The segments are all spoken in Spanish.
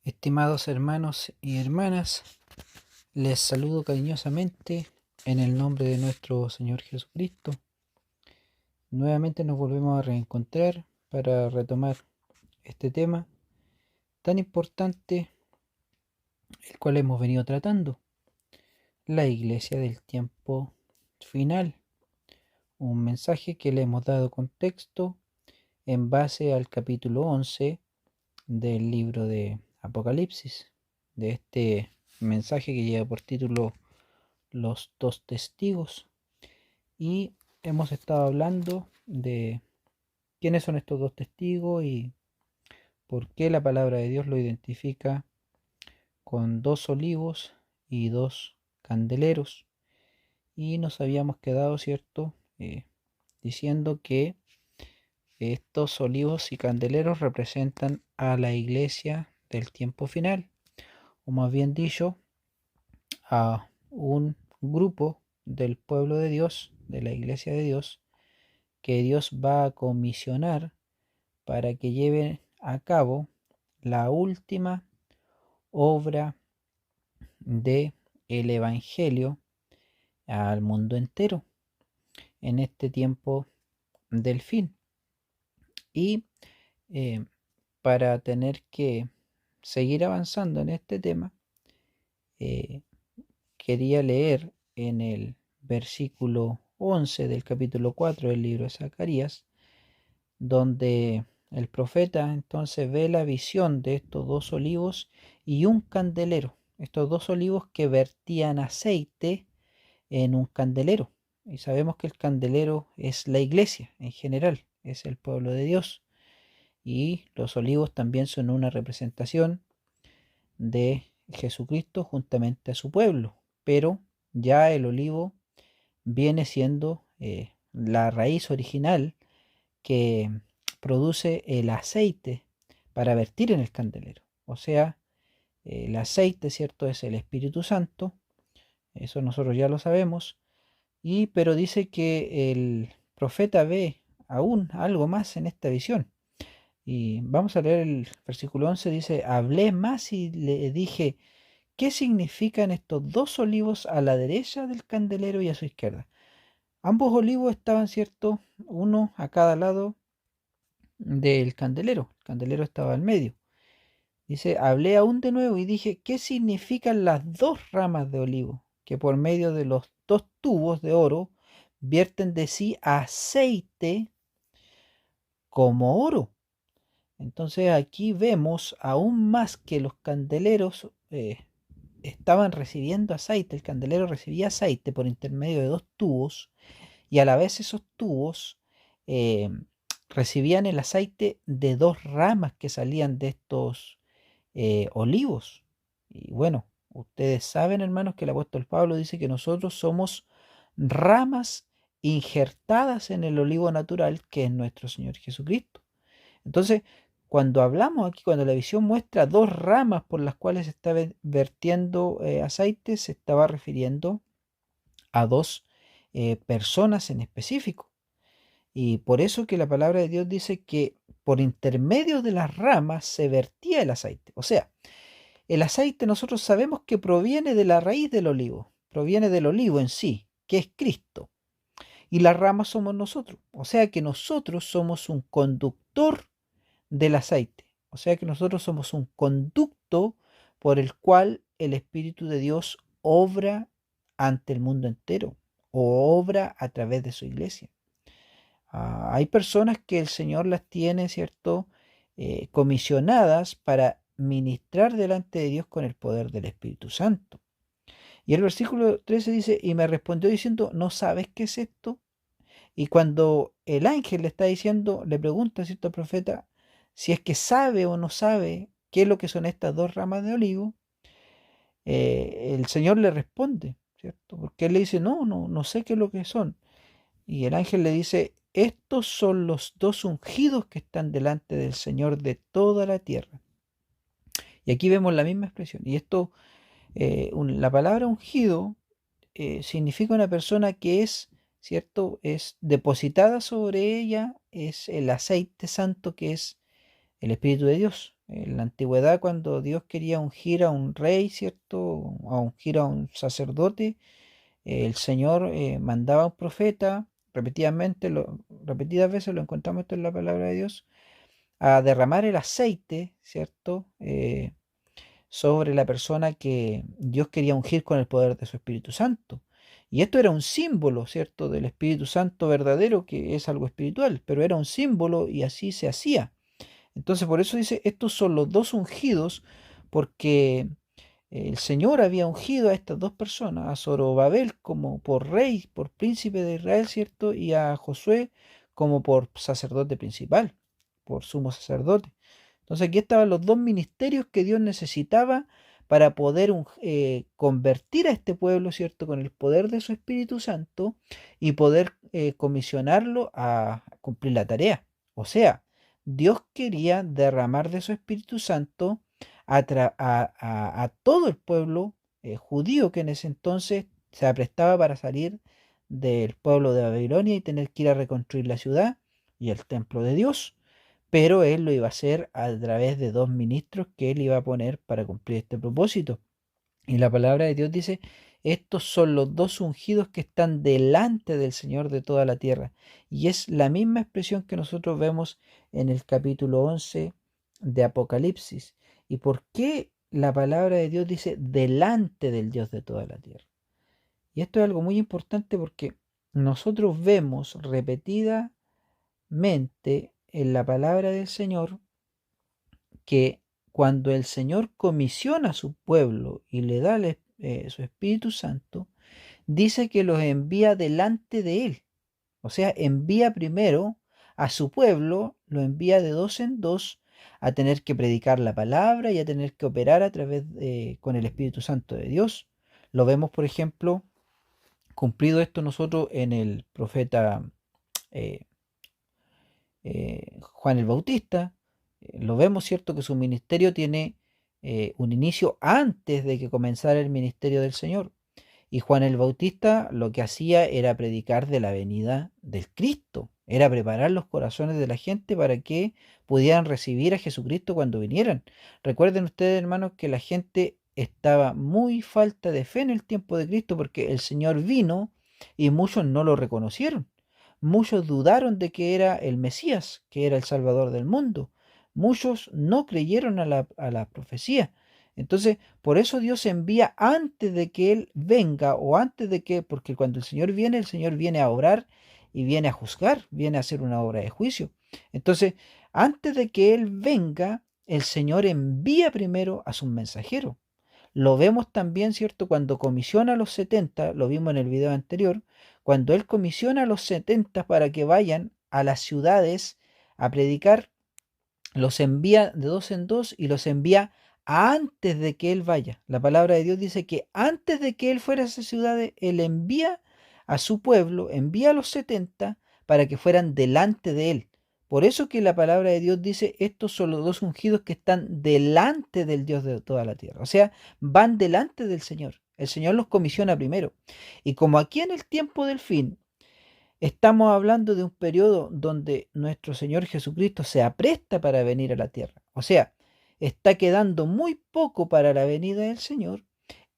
Estimados hermanos y hermanas, les saludo cariñosamente en el nombre de nuestro Señor Jesucristo. Nuevamente nos volvemos a reencontrar para retomar este tema tan importante, el cual hemos venido tratando, la iglesia del tiempo final. Un mensaje que le hemos dado contexto en base al capítulo 11 del libro de Apocalipsis, de este mensaje que lleva por título Los dos testigos. Y hemos estado hablando de quiénes son estos dos testigos y por qué la palabra de Dios lo identifica con dos olivos y dos candeleros. Y nos habíamos quedado, ¿cierto? Diciendo que estos olivos y candeleros representan a la iglesia del tiempo final, o más bien dicho, a un grupo del pueblo de Dios, de la iglesia de Dios, que Dios va a comisionar para que lleven a cabo la última obra de el evangelio al mundo entero en este tiempo del fin. Y para tener que seguir avanzando en este tema, quería leer en el versículo 11 del capítulo 4 del libro de Zacarías, donde el profeta entonces ve la visión de estos dos olivos y un candelero, estos dos olivos que vertían aceite en un candelero. Y sabemos que el candelero es la iglesia en general, es el pueblo de Dios. Y los olivos también son una representación de Jesucristo juntamente a su pueblo. Pero ya el olivo viene siendo la raíz original que produce el aceite para vertir en el candelero. O sea, el aceite, ¿cierto? Es el Espíritu Santo. Eso nosotros ya lo sabemos. Pero dice que el profeta ve aún algo más en esta visión. Y vamos a leer el versículo 11. Dice, hablé más y le dije, ¿qué significan estos dos olivos a la derecha del candelero y a su izquierda? Ambos olivos estaban, ¿cierto? Uno a cada lado del candelero. El candelero estaba al medio. Dice, hablé aún de nuevo y dije, ¿qué significan las dos ramas de olivo que por medio de los dos tubos de oro vierten de sí aceite como oro? Entonces aquí vemos aún más que los candeleros estaban recibiendo aceite, el candelero recibía aceite por intermedio de dos tubos y a la vez esos tubos eh, recibían el aceite de dos ramas que salían de estos olivos. Y bueno, ustedes saben, hermanos, que el apóstol Pablo dice que nosotros somos ramas injertadas en el olivo natural que es nuestro Señor Jesucristo. Entonces, cuando hablamos aquí, cuando la visión muestra dos ramas por las cuales se está vertiendo aceite, se estaba refiriendo a dos personas en específico. Y por eso que la palabra de Dios dice que por intermedio de las ramas se vertía el aceite. O sea, el aceite nosotros sabemos que proviene de la raíz del olivo, proviene del olivo en sí, que es Cristo. Y las ramas somos nosotros. O sea que nosotros somos un conductor del aceite. O sea que nosotros somos un conducto por el cual el Espíritu de Dios obra ante el mundo entero o obra a través de su iglesia. Hay personas que el Señor las tiene, ¿cierto? Comisionadas para ministrar delante de Dios con el poder del Espíritu Santo. Y el versículo 13 dice, y me respondió diciendo, ¿no sabes qué es esto? Y cuando el ángel le está diciendo, le pregunta a cierto profeta si es que sabe o no sabe qué es lo que son estas dos ramas de olivo, el Señor le responde, ¿cierto? Porque él le dice, no sé qué es lo que son. Y el ángel le dice, estos son los dos ungidos que están delante del Señor de toda la tierra. Y aquí vemos la misma expresión. Y esto, la palabra ungido significa una persona que es, ¿cierto? Es depositada sobre ella, es el aceite santo que es el Espíritu de Dios. En la antigüedad, cuando Dios quería ungir a un rey, ¿cierto? A ungir a un sacerdote, el Señor mandaba a un profeta, repetidas veces lo encontramos esto en la palabra de Dios, a derramar el aceite, ¿cierto? Sobre la persona que Dios quería ungir con el poder de su Espíritu Santo. Y esto era un símbolo, ¿cierto? Del Espíritu Santo verdadero, que es algo espiritual, pero era un símbolo y así se hacía. Entonces, por eso dice, estos son los dos ungidos, porque el Señor había ungido a estas dos personas, a Zorobabel como por rey, por príncipe de Israel, ¿cierto? Y a Josué como por sacerdote principal, por sumo sacerdote. Entonces aquí estaban los dos ministerios que Dios necesitaba para poder convertir a este pueblo, ¿cierto? Con el poder de su Espíritu Santo y poder comisionarlo a cumplir la tarea. O sea, Dios quería derramar de su Espíritu Santo a todo el pueblo judío que en ese entonces se aprestaba para salir del pueblo de Babilonia y tener que ir a reconstruir la ciudad y el templo de Dios. Pero él lo iba a hacer a través de dos ministros que él iba a poner para cumplir este propósito. Y la palabra de Dios dice, estos son los dos ungidos que están delante del Señor de toda la tierra. Y es la misma expresión que nosotros vemos en el capítulo 11 de Apocalipsis. ¿Y por qué la palabra de Dios dice delante del Dios de toda la tierra? Y esto es algo muy importante porque nosotros vemos repetidamente en la palabra del Señor que cuando el Señor comisiona a su pueblo y le da su Espíritu Santo, dice que los envía delante de él. O sea, envía primero a su pueblo, lo envía de dos en dos a tener que predicar la palabra y a tener que operar a través con el Espíritu Santo de Dios. Lo vemos, por ejemplo, cumplido esto nosotros en el profeta eh, Juan el Bautista. Lo vemos, ¿cierto? Que su ministerio tiene un inicio antes de que comenzara el ministerio del Señor. Y Juan el Bautista lo que hacía era predicar de la venida del Cristo, era preparar los corazones de la gente para que pudieran recibir a Jesucristo cuando vinieran. Recuerden ustedes, hermanos, que la gente estaba muy falta de fe en el tiempo de Cristo porque el Señor vino y muchos no lo reconocieron. Muchos dudaron de que era el Mesías, que era el Salvador del mundo. Muchos no creyeron a la profecía. Entonces, por eso Dios envía antes de que Él venga o antes de que, porque cuando el Señor viene a obrar y viene a juzgar, viene a hacer una obra de juicio. Entonces, antes de que Él venga, el Señor envía primero a sus mensajeros. Lo vemos también, ¿cierto? Cuando comisiona a los 70, lo vimos en el video anterior, cuando Él comisiona a los 70 para que vayan a las ciudades a predicar, los envía de dos en dos y los envía antes de que Él vaya. La palabra de Dios dice que antes de que Él fuera a esas ciudades, Él envía a su pueblo, envía a los 70 para que fueran delante de Él. Por eso que la palabra de Dios dice, estos son los dos ungidos que están delante del Dios de toda la tierra. O sea, van delante del Señor. El Señor los comisiona primero. Y como aquí en el tiempo del fin, estamos hablando de un periodo donde nuestro Señor Jesucristo se apresta para venir a la tierra. O sea, está quedando muy poco para la venida del Señor.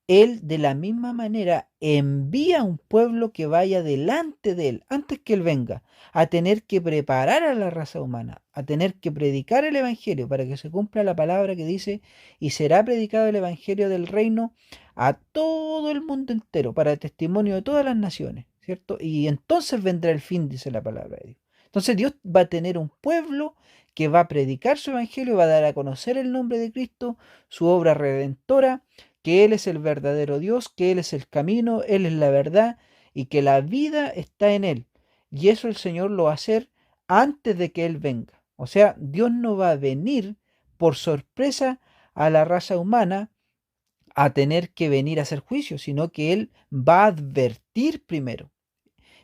Él de la misma manera envía a un pueblo que vaya delante de Él, antes que Él venga, a tener que preparar a la raza humana, a tener que predicar el Evangelio para que se cumpla la palabra que dice, y será predicado el Evangelio del reino a todo el mundo entero, para testimonio de todas las naciones, ¿cierto? Y entonces vendrá el fin, dice la palabra de Dios. Entonces Dios va a tener un pueblo que va a predicar su Evangelio, va a dar a conocer el nombre de Cristo, su obra redentora, que Él es el verdadero Dios, que Él es el camino, Él es la verdad y que la vida está en Él. Y eso el Señor lo va a hacer antes de que Él venga. O sea, Dios no va a venir por sorpresa a la raza humana a tener que venir a hacer juicio, sino que Él va a advertir primero.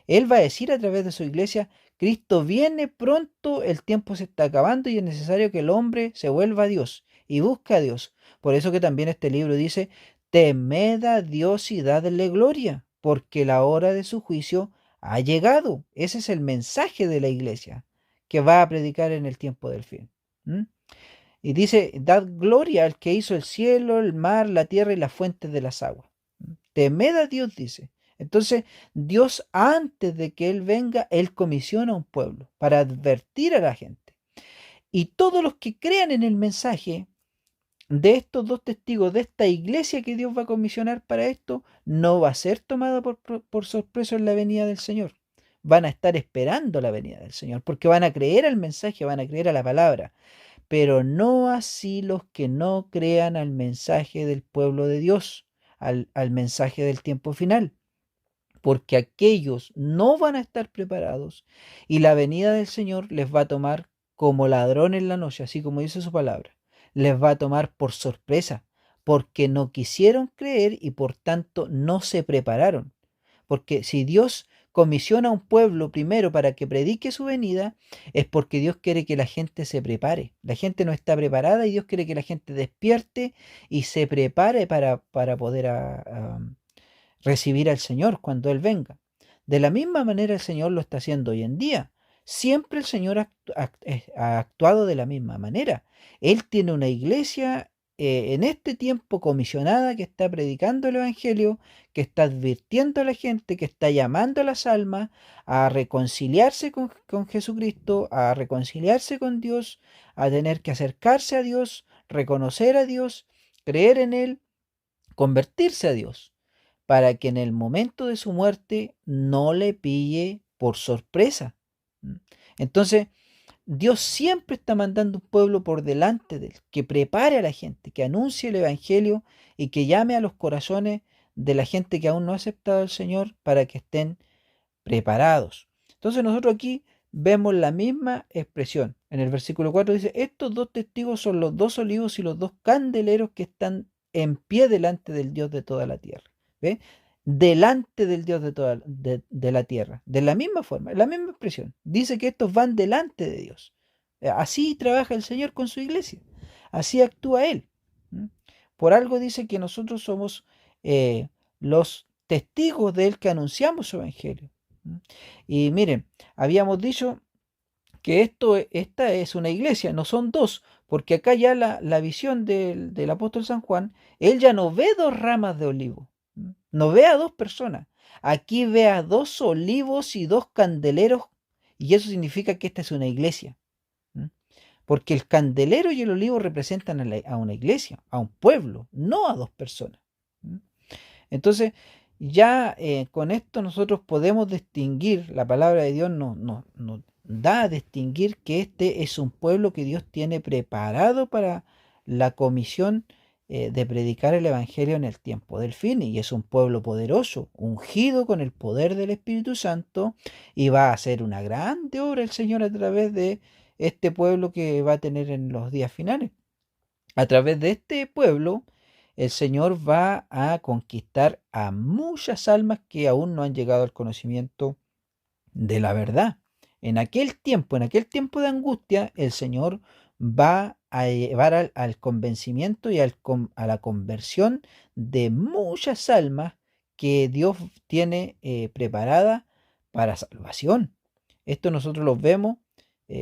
Él va a decir a través de su iglesia, Cristo viene pronto, el tiempo se está acabando y es necesario que el hombre se vuelva a Dios y busque a Dios. Por eso que también este libro dice, temed a Dios y dadle gloria, porque la hora de su juicio ha llegado. Ese es el mensaje de la iglesia que va a predicar en el tiempo del fin. ¿Mm? Y dice, dad gloria al que hizo el cielo, el mar, la tierra y las fuentes de las aguas. Temed a Dios, dice. Entonces, Dios, antes de que Él venga, Él comisiona a un pueblo para advertir a la gente. Y todos los que crean en el mensaje de estos dos testigos, de esta iglesia que Dios va a comisionar para esto, no va a ser tomada por sorpresa en la venida del Señor. Van a estar esperando la venida del Señor, porque van a creer al mensaje, van a creer a la palabra, pero no así los que no crean al mensaje del pueblo de Dios, al mensaje del tiempo final, porque aquellos no van a estar preparados y la venida del Señor les va a tomar como ladrón en la noche, así como dice su palabra. Les va a tomar por sorpresa, porque no quisieron creer y por tanto no se prepararon. Porque si Dios comisiona a un pueblo primero para que predique su venida, es porque Dios quiere que la gente se prepare. La gente no está preparada y Dios quiere que la gente despierte y se prepare para poder recibir al Señor cuando Él venga. De la misma manera el Señor lo está haciendo hoy en día. Siempre el Señor ha actuado de la misma manera. Él tiene una iglesia en este tiempo comisionada que está predicando el Evangelio, que está advirtiendo a la gente, que está llamando a las almas a reconciliarse con Jesucristo, a reconciliarse con Dios, a tener que acercarse a Dios, reconocer a Dios, creer en Él, convertirse a Dios para que en el momento de su muerte no le pille por sorpresa. Entonces, Dios siempre está mandando un pueblo por delante de él, que prepare a la gente, que anuncie el Evangelio y que llame a los corazones de la gente que aún no ha aceptado al Señor para que estén preparados. Entonces nosotros aquí vemos la misma expresión. En el versículo 4 dice, estos dos testigos son los dos olivos y los dos candeleros que están en pie delante del Dios de toda la tierra. ¿Ve? Delante del Dios de la tierra. De la misma forma, la misma expresión. Dice que estos van delante de Dios. Así trabaja el Señor con su iglesia. Así actúa Él. Por algo dice que nosotros somos los testigos de Él que anunciamos su evangelio. Y miren, habíamos dicho que esta es una iglesia, no son dos, porque acá ya la visión del apóstol San Juan, él ya no ve dos ramas de olivo, no ve a dos personas, aquí ve a dos olivos y dos candeleros, y eso significa que esta es una iglesia, porque el candelero y el olivo representan a una iglesia, a un pueblo, no a dos personas. Entonces, ya con esto nosotros podemos distinguir, la palabra de Dios nos da a distinguir que este es un pueblo que Dios tiene preparado para la comisión de predicar el Evangelio en el tiempo del fin, y es un pueblo poderoso, ungido con el poder del Espíritu Santo, y va a hacer una grande obra el Señor a través de este pueblo que va a tener en los días finales. A través de este pueblo, el Señor va a conquistar a muchas almas que aún no han llegado al conocimiento de la verdad. En aquel tiempo de angustia, el Señor va a llevar al convencimiento y a la conversión de muchas almas que Dios tiene preparada para salvación. Esto nosotros lo vemos,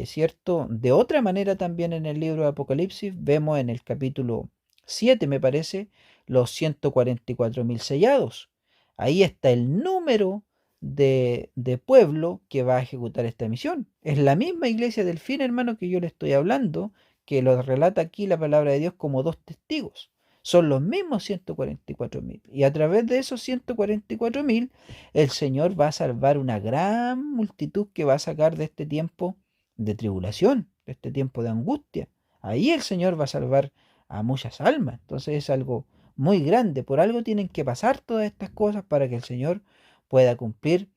¿cierto? De otra manera también en el libro de Apocalipsis, vemos en el capítulo 7, me parece, los 144.000 sellados. Ahí está el número de pueblo que va a ejecutar esta misión. Es la misma iglesia del fin, hermano, que yo le estoy hablando, que lo relata aquí la palabra de Dios como dos testigos. Son los mismos 144.000. Y a través de esos 144.000, el Señor va a salvar una gran multitud que va a sacar de este tiempo de tribulación, de este tiempo de angustia. Ahí el Señor va a salvar a muchas almas. Entonces es algo muy grande. Por algo tienen que pasar todas estas cosas para que el Señor pueda cumplir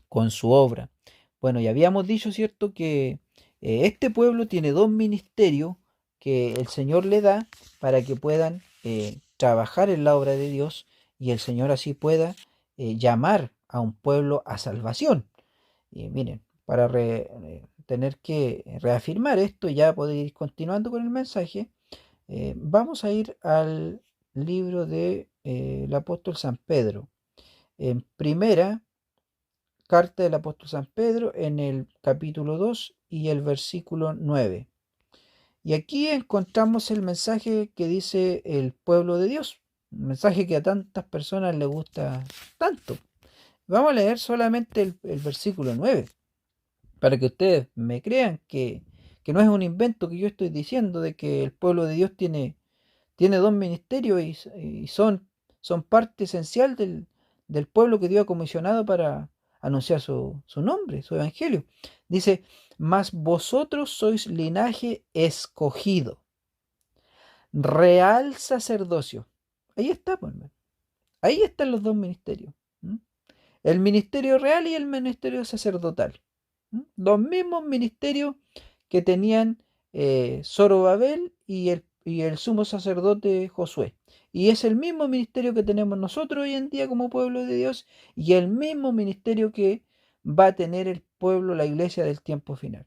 con su obra. Bueno, y habíamos dicho, ¿cierto?, que este pueblo tiene dos ministerios que el Señor le da para que puedan trabajar en la obra de Dios y el Señor así pueda llamar a un pueblo a salvación. Y miren, para tener que reafirmar esto, ya poder ir continuando con el mensaje, vamos a ir al libro de el apóstol San Pedro. En primera carta del apóstol San Pedro, en el capítulo 2 y el versículo 9. Y aquí encontramos el mensaje que dice el pueblo de Dios, un mensaje que a tantas personas les gusta tanto. Vamos a leer solamente el versículo 9, para que ustedes me crean que no es un invento que yo estoy diciendo, de que el pueblo de Dios tiene dos ministerios y son parte esencial del pueblo que Dios ha comisionado para anunciar su nombre, su evangelio. Dice, mas vosotros sois linaje escogido, real sacerdocio. Ahí está, pues, hermano. Ahí están los dos ministerios. El ministerio real y el ministerio sacerdotal. Los mismos ministerios que tenían Zorobabel y el sumo sacerdote Josué. Y es el mismo ministerio que tenemos nosotros hoy en día como pueblo de Dios y el mismo ministerio que va a tener el pueblo, la iglesia del tiempo final.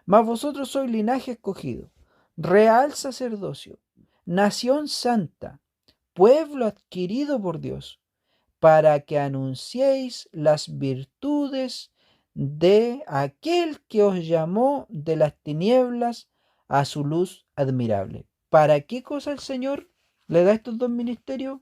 Mas vosotros sois linaje escogido, real sacerdocio, nación santa, pueblo adquirido por Dios, para que anunciéis las virtudes de aquel que os llamó de las tinieblas a su luz admirable. ¿Para qué cosa el Señor le da estos dos ministerios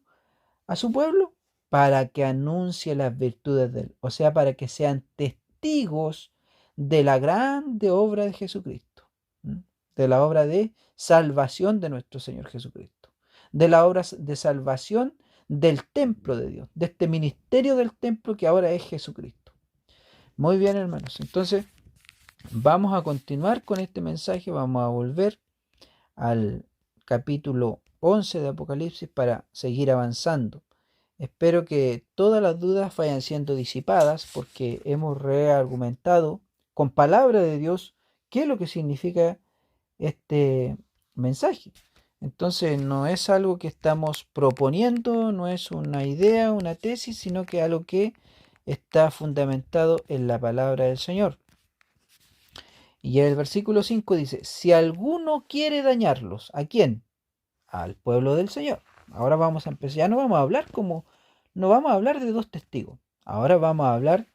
a su pueblo? Para que anuncie las virtudes de él, o sea, para que sean testigos de la grande obra de Jesucristo, de la obra de salvación de nuestro Señor Jesucristo, de la obra de salvación del templo de Dios, de este ministerio del templo que ahora es Jesucristo. Muy bien, hermanos. Entonces, vamos a continuar con este mensaje, vamos a volver al capítulo 11 de Apocalipsis para seguir avanzando. Espero que todas las dudas vayan siendo disipadas porque hemos reargumentado con palabra de Dios qué es lo que significa este mensaje. Entonces no es algo que estamos proponiendo, no es una idea, una tesis, sino que algo que está fundamentado en la palabra del Señor. Y el versículo 5 dice, si alguno quiere dañarlos, ¿a quién? Al pueblo del Señor. Ahora vamos a empezar, ya no vamos a hablar no vamos a hablar de dos testigos, ahora vamos a hablar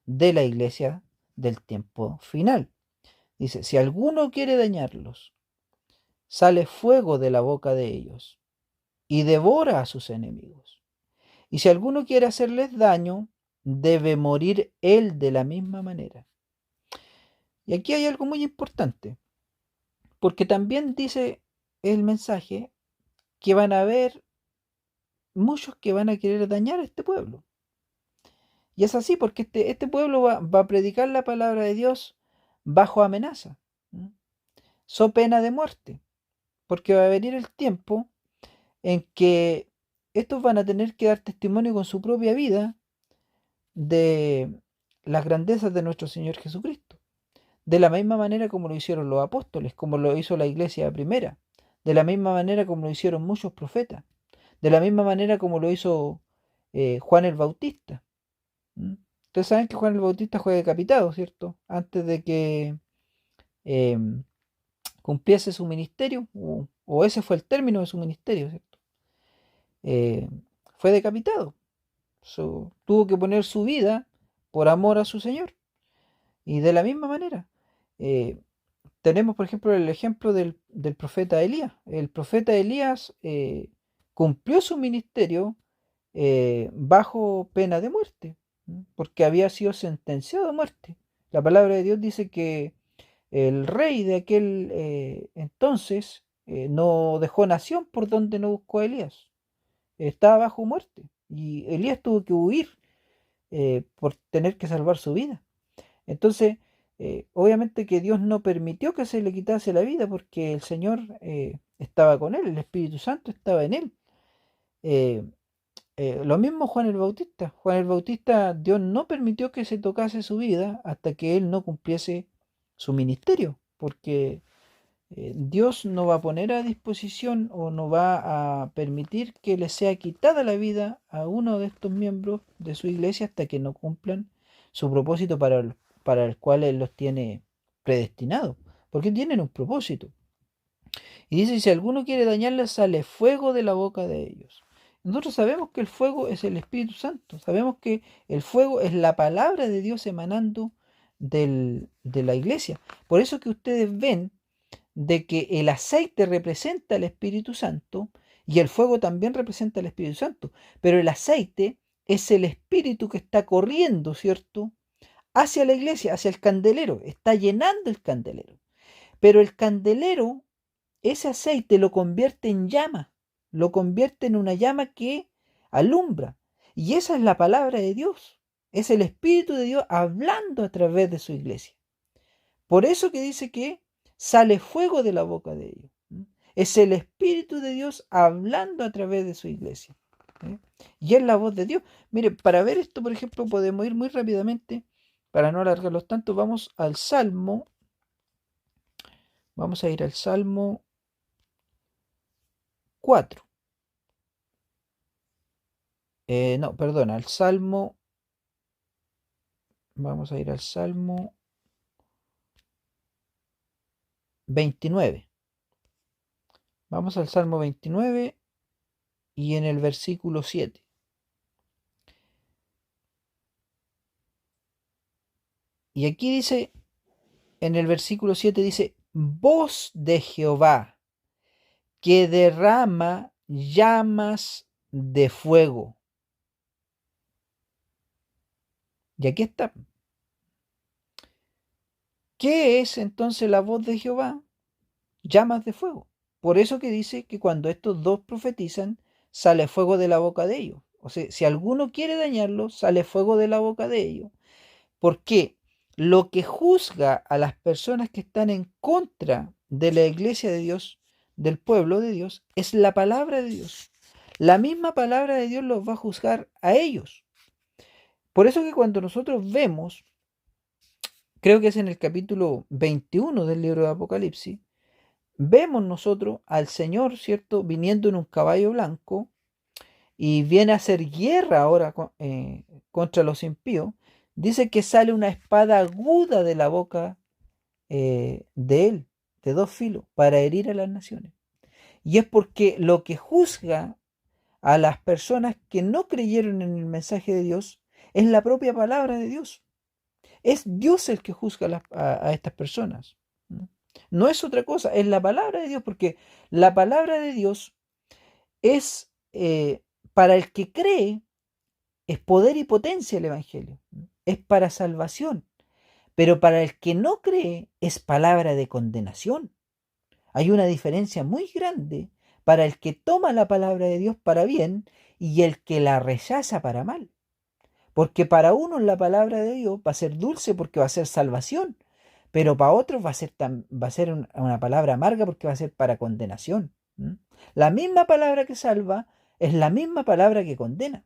de la iglesia del tiempo final. Dice, si alguno quiere dañarlos, sale fuego de la boca de ellos y devora a sus enemigos. Y si alguno quiere hacerles daño, debe morir él de la misma manera. Y aquí hay algo muy importante, porque también dice el mensaje que van a haber muchos que van a querer dañar a este pueblo. Y es así porque este pueblo va a predicar la palabra de Dios bajo amenaza, so pena de muerte, porque va a venir el tiempo en que estos van a tener que dar testimonio con su propia vida de las grandezas de nuestro Señor Jesucristo. De la misma manera como lo hicieron los apóstoles, como lo hizo la iglesia primera, de la misma manera como lo hicieron muchos profetas, de la misma manera como lo hizo Juan el Bautista. Ustedes saben que Juan el Bautista fue decapitado, ¿cierto? Antes de que cumpliese su ministerio, o ese fue el término de su ministerio, ¿cierto? Fue decapitado. Tuvo que poner su vida por amor a su Señor. Y de la misma manera, tenemos por ejemplo el ejemplo del profeta Elías. El profeta Elías cumplió su ministerio bajo pena de muerte, porque había sido sentenciado a muerte. La palabra de Dios dice que el rey de aquel entonces no dejó nación por donde no buscó a Elías. Estaba bajo muerte y Elías tuvo que huir por tener que salvar su vida. Entonces, obviamente que Dios no permitió que se le quitase la vida porque el Señor estaba con él, el Espíritu Santo estaba en él. Eh, lo mismo Juan el Bautista. Juan el Bautista, Dios no permitió que se tocase su vida hasta que él no cumpliese su ministerio, porque Dios no va a poner a disposición o no va a permitir que le sea quitada la vida a uno de estos miembros de su iglesia hasta que no cumplan su propósito para el cual Él los tiene predestinados, porque tienen un propósito. Y dice, si alguno quiere dañarles, sale fuego de la boca de ellos. Nosotros sabemos que el fuego es el Espíritu Santo, sabemos que el fuego es la palabra de Dios emanando de la iglesia. Por eso que ustedes ven de que el aceite representa al Espíritu Santo y el fuego también representa al Espíritu Santo, pero el aceite es el Espíritu que está corriendo, ¿cierto?, hacia la iglesia, hacia el candelero, está llenando el candelero. Pero el candelero, ese aceite lo convierte en llama, lo convierte en una llama que alumbra. Y esa es la palabra de Dios, es el Espíritu de Dios hablando a través de su iglesia. Por eso que dice que sale fuego de la boca de ellos. Es el Espíritu de Dios hablando a través de su iglesia. Y es la voz de Dios. Mire, para ver esto, por ejemplo, podemos ir muy rápidamente, para no alargarlos tanto, vamos al Salmo. Vamos a ir al Salmo 4. No, perdona, al Salmo. Vamos a ir al Salmo 29. Vamos al Salmo 29 y en el versículo 7. Y aquí dice, en el versículo 7 dice, voz de Jehová que derrama llamas de fuego. Y aquí está. ¿Qué es entonces la voz de Jehová? Llamas de fuego. Por eso que dice que cuando estos dos profetizan, sale fuego de la boca de ellos. O sea, si alguno quiere dañarlo, sale fuego de la boca de ellos. Porque lo que juzga a las personas que están en contra de la iglesia de Dios, del pueblo de Dios, es la palabra de Dios. La misma palabra de Dios los va a juzgar a ellos. Por eso que cuando nosotros vemos, creo que es en el capítulo 21 del libro de Apocalipsis, vemos nosotros al Señor, ¿cierto?, viniendo en un caballo blanco y viene a hacer guerra ahora contra los impíos. Dice que sale una espada aguda de la boca de él, de dos filos, para herir a las naciones. Y es porque lo que juzga a las personas que no creyeron en el mensaje de Dios es la propia palabra de Dios. Es Dios el que juzga a estas personas. No es otra cosa, es la palabra de Dios, porque la palabra de Dios es, para el que cree, es poder y potencia el Evangelio. Es para salvación. Pero para el que no cree, es palabra de condenación. Hay una diferencia muy grande para el que toma la palabra de Dios para bien y el que la rechaza para mal. Porque para unos la palabra de Dios va a ser dulce porque va a ser salvación, pero para otros va a ser una palabra amarga porque va a ser para condenación. La misma palabra que salva es la misma palabra que condena,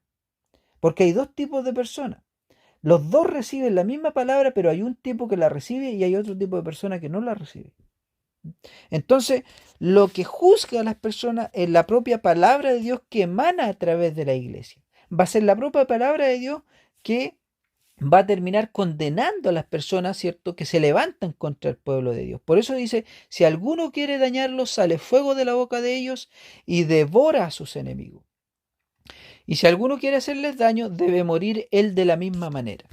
porque hay dos tipos de personas. Los dos reciben la misma palabra, pero hay un tipo que la recibe y hay otro tipo de persona que no la recibe. Entonces, lo que juzga a las personas es la propia palabra de Dios que emana a través de la iglesia. Va a ser la propia palabra de Dios que va a terminar condenando a las personas, ¿cierto?, que se levantan contra el pueblo de Dios. Por eso dice, si alguno quiere dañarlos, sale fuego de la boca de ellos y devora a sus enemigos. Y si alguno quiere hacerles daño, debe morir él de la misma manera.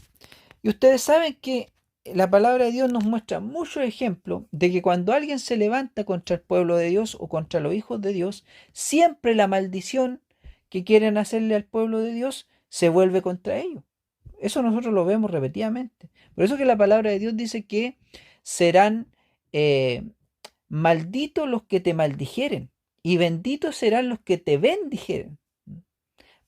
Y ustedes saben que la palabra de Dios nos muestra muchos ejemplos de que cuando alguien se levanta contra el pueblo de Dios o contra los hijos de Dios, siempre la maldición que quieren hacerle al pueblo de Dios se vuelve contra ellos. Eso nosotros lo vemos repetidamente. Por eso que la palabra de Dios dice que serán malditos los que te maldijeren y benditos serán los que te bendijeren.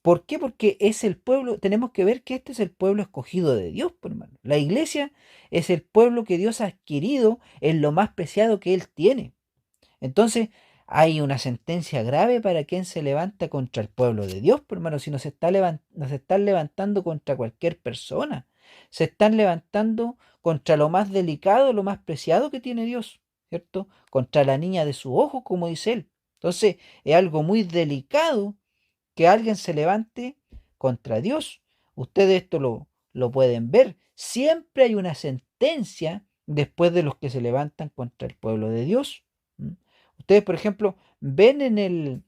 ¿Por qué? Porque es el pueblo, tenemos que ver que este es el pueblo escogido de Dios, por hermano. La iglesia es el pueblo que Dios ha adquirido en lo más preciado que Él tiene. Entonces, hay una sentencia grave para quien se levanta contra el pueblo de Dios, por hermano. Si no se están levantando contra cualquier persona, se están levantando contra lo más delicado, lo más preciado que tiene Dios, ¿cierto? Contra la niña de su ojo, como dice Él. Entonces, es algo muy delicado que alguien se levante contra Dios. Ustedes esto lo pueden ver. Siempre hay una sentencia después de los que se levantan contra el pueblo de Dios. Ustedes, por ejemplo, ven en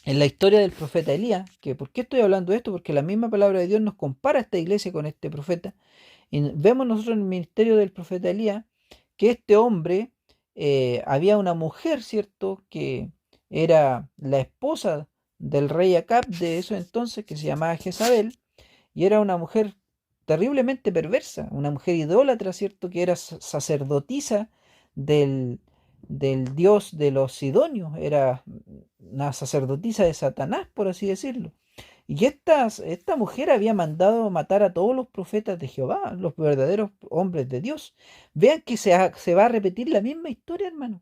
la historia del profeta Elías, que ¿por qué estoy hablando de esto? Porque la misma palabra de Dios nos compara a esta iglesia con este profeta. Y vemos nosotros en el ministerio del profeta Elías que este hombre había una mujer, ¿cierto?, que era la esposa del rey Acab de eso entonces, que se llamaba Jezabel, y era una mujer terriblemente perversa, una mujer idólatra, ¿cierto?, que era sacerdotisa del, del dios de los sidonios, era una sacerdotisa de Satanás, por así decirlo. Y esta mujer había mandado matar a todos los profetas de Jehová, los verdaderos hombres de Dios. Vean que se va a repetir la misma historia, hermano.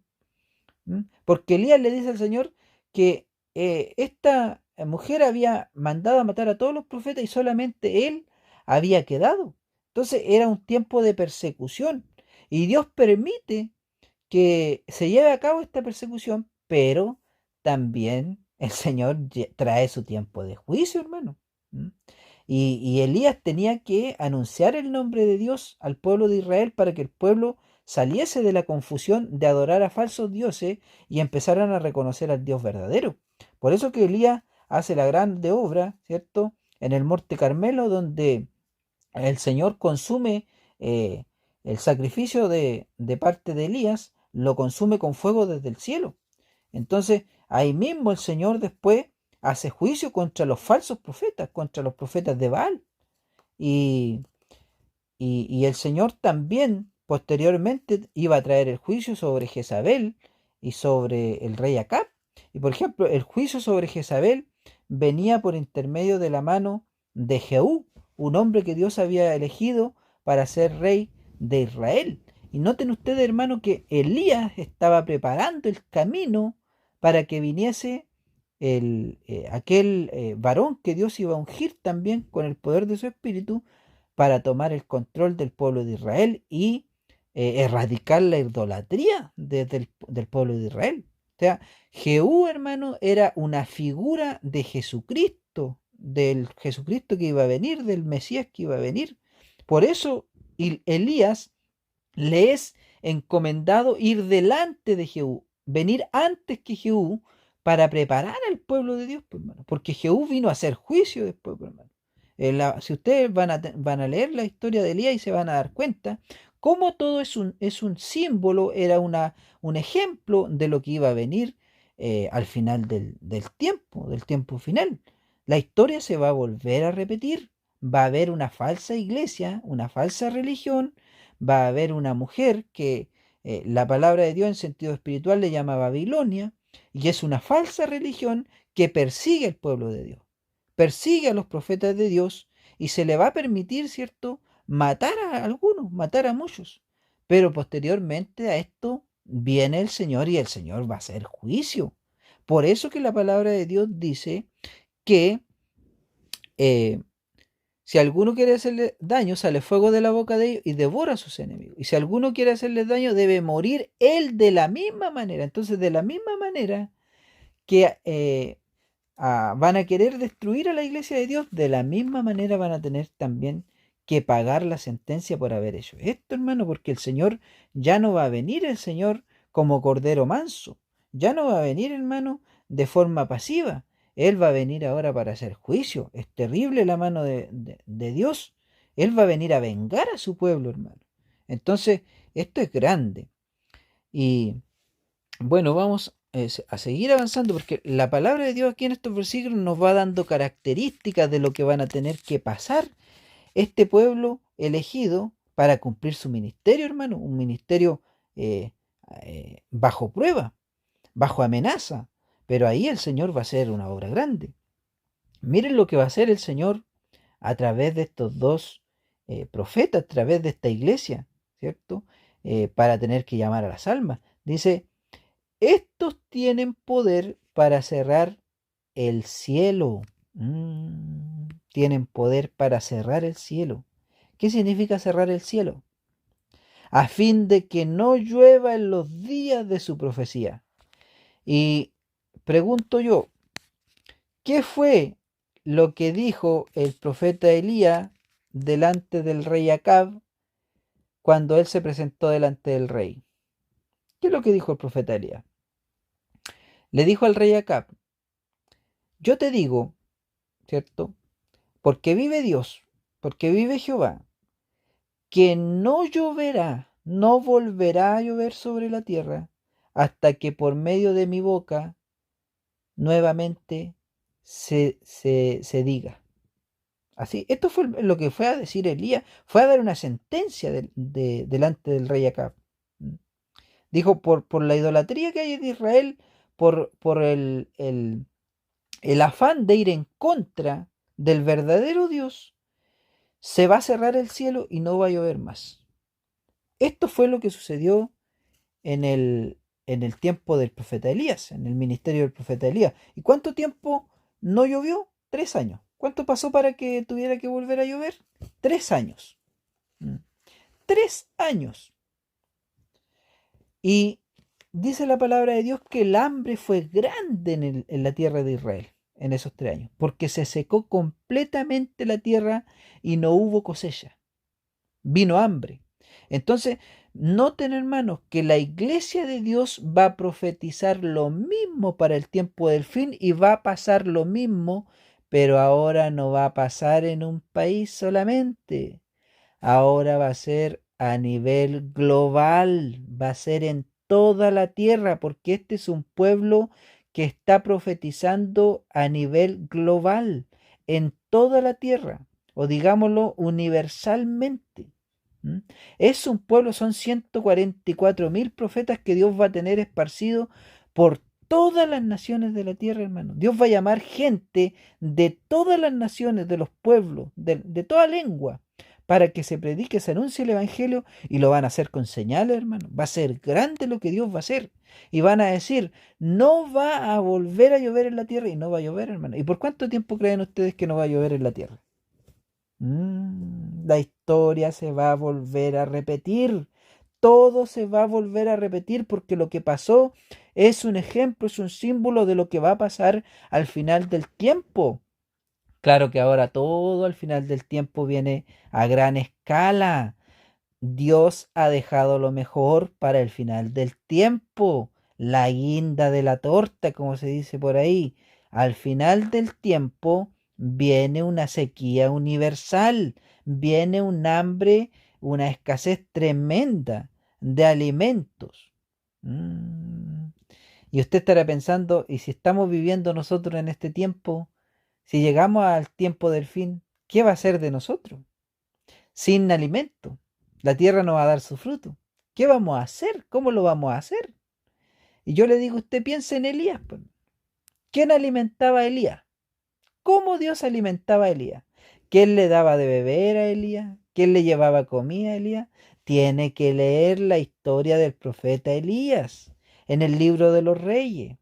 Porque Elías le dice al Señor que esta mujer había mandado a matar a todos los profetas y solamente él había quedado. Entonces era un tiempo de persecución. Y Dios permite que se lleve a cabo esta persecución, pero también el Señor trae su tiempo de juicio, hermano. ¿Mm? Y Elías tenía que anunciar el nombre de Dios al pueblo de Israel para que el pueblo saliese de la confusión de adorar a falsos dioses y empezaran a reconocer al Dios verdadero. Por eso que Elías hace la grande obra, ¿cierto? En el Monte Carmelo, donde el Señor consume el sacrificio de parte de Elías, lo consume con fuego desde el cielo. Entonces, ahí mismo el Señor después hace juicio contra los falsos profetas, contra los profetas de Baal. Y, y el Señor también posteriormente iba a traer el juicio sobre Jezabel y sobre el rey Acab. Y por ejemplo, el juicio sobre Jezabel venía por intermedio de la mano de Jehú, un hombre que Dios había elegido para ser rey de Israel. Y noten ustedes, hermano, que Elías estaba preparando el camino para que viniese aquel varón que Dios iba a ungir también con el poder de su espíritu para tomar el control del pueblo de Israel y erradicar la idolatría del pueblo de Israel. O sea, Jehú, hermano, era una figura de Jesucristo, del Jesucristo que iba a venir, del Mesías que iba a venir. Por eso Elías le es encomendado ir delante de Jehú, venir antes que Jehú para preparar al pueblo de Dios, pues, hermano, porque Jehú vino a hacer juicio después, pues, hermano. Si ustedes van a leer la historia de Elías y se van a dar cuenta cómo todo es un símbolo, era un ejemplo de lo que iba a venir al final del tiempo final. La historia se va a volver a repetir, va a haber una falsa iglesia, una falsa religión, va a haber una mujer que la palabra de Dios en sentido espiritual le llama Babilonia, y es una falsa religión que persigue al pueblo de Dios, persigue a los profetas de Dios y se le va a permitir, ¿cierto?, matar a algunos, matar a muchos. Pero posteriormente a esto viene el Señor y el Señor va a hacer juicio. Por eso que la palabra de Dios dice que eh, si alguno quiere hacerle daño, sale fuego de la boca de ellos y devora a sus enemigos. Y si alguno quiere hacerle daño, debe morir él de la misma manera. Entonces, de la misma manera que van a querer destruir a la iglesia de Dios, de la misma manera van a tener también que pagar la sentencia por haber hecho esto, hermano, porque el Señor ya no va a venir, el Señor como cordero manso, ya no va a venir, hermano, de forma pasiva. Él va a venir ahora para hacer juicio. Es terrible la mano de Dios. Él va a venir a vengar a su pueblo, hermano. Entonces, esto es grande. Y bueno, vamos a seguir avanzando porque la palabra de Dios aquí en estos versículos nos va dando características de lo que van a tener que pasar este pueblo elegido para cumplir su ministerio, hermano, un ministerio eh, bajo prueba, bajo amenaza, pero ahí el Señor va a hacer una obra grande. Miren lo que va a hacer el Señor a través de estos dos profetas, a través de esta iglesia, ¿cierto? Para tener que llamar a las almas. Dice, estos tienen poder para cerrar el cielo. Tienen poder para cerrar el cielo. ¿Qué significa cerrar el cielo? A fin de que no llueva en los días de su profecía. Y pregunto yo, ¿qué fue lo que dijo el profeta Elías delante del rey Acab cuando él se presentó delante del rey? ¿Qué es lo que dijo el profeta Elías? Le dijo al rey Acab, yo te digo, ¿cierto? Porque vive Dios, porque vive Jehová, que no lloverá, no volverá a llover sobre la tierra hasta que por medio de mi boca nuevamente se diga. Así, esto fue lo que fue a decir Elías, fue a dar una sentencia delante del rey Acab. Dijo, por la idolatría que hay en Israel, por el afán de ir en contra del verdadero Dios, se va a cerrar el cielo y no va a llover más. Esto fue lo que sucedió en el tiempo del profeta Elías, en el ministerio del profeta Elías. ¿Y cuánto tiempo no llovió? 3 años. ¿Cuánto pasó para que tuviera que volver a llover? 3 años. 3 años. Y dice la palabra de Dios que el hambre fue grande en la tierra de Israel en esos 3 años, porque se secó completamente la tierra y no hubo cosecha. Vino hambre. Entonces, noten, hermanos, que la iglesia de Dios va a profetizar lo mismo para el tiempo del fin y va a pasar lo mismo, pero ahora no va a pasar en un país solamente. Ahora va a ser a nivel global, va a ser en toda la tierra, porque este es un pueblo que está profetizando a nivel global, en toda la tierra, o digámoslo universalmente. Es un pueblo, son 144.000 profetas que Dios va a tener esparcidos por todas las naciones de la tierra, hermano. Dios va a llamar gente de todas las naciones, de los pueblos, de toda lengua, para que se predique, se anuncie el Evangelio, y lo van a hacer con señales, hermano. Va a ser grande lo que Dios va a hacer. Y van a decir, no va a volver a llover en la tierra, y no va a llover, hermano. ¿Y por cuánto tiempo creen ustedes que no va a llover en la tierra? La historia se va a volver a repetir. Todo se va a volver a repetir porque lo que pasó es un ejemplo, es un símbolo de lo que va a pasar al final del tiempo. Claro que ahora todo al final del tiempo viene a gran escala. Dios ha dejado lo mejor para el final del tiempo, la guinda de la torta, como se dice por ahí. Al final del tiempo viene una sequía universal, viene un hambre, una escasez tremenda de alimentos. Mm. Y usted estará pensando, ¿y si estamos viviendo nosotros en este tiempo? Si llegamos al tiempo del fin, ¿qué va a ser de nosotros? Sin alimento. La tierra no va a dar su fruto. ¿Qué vamos a hacer? ¿Cómo lo vamos a hacer? Y yo le digo, usted piense en Elías. Pues. ¿Quién alimentaba a Elías? ¿Cómo Dios alimentaba a Elías? ¿Quién le daba de beber a Elías? ¿Quién le llevaba comida a Elías? Tiene que leer la historia del profeta Elías en el libro de los reyes.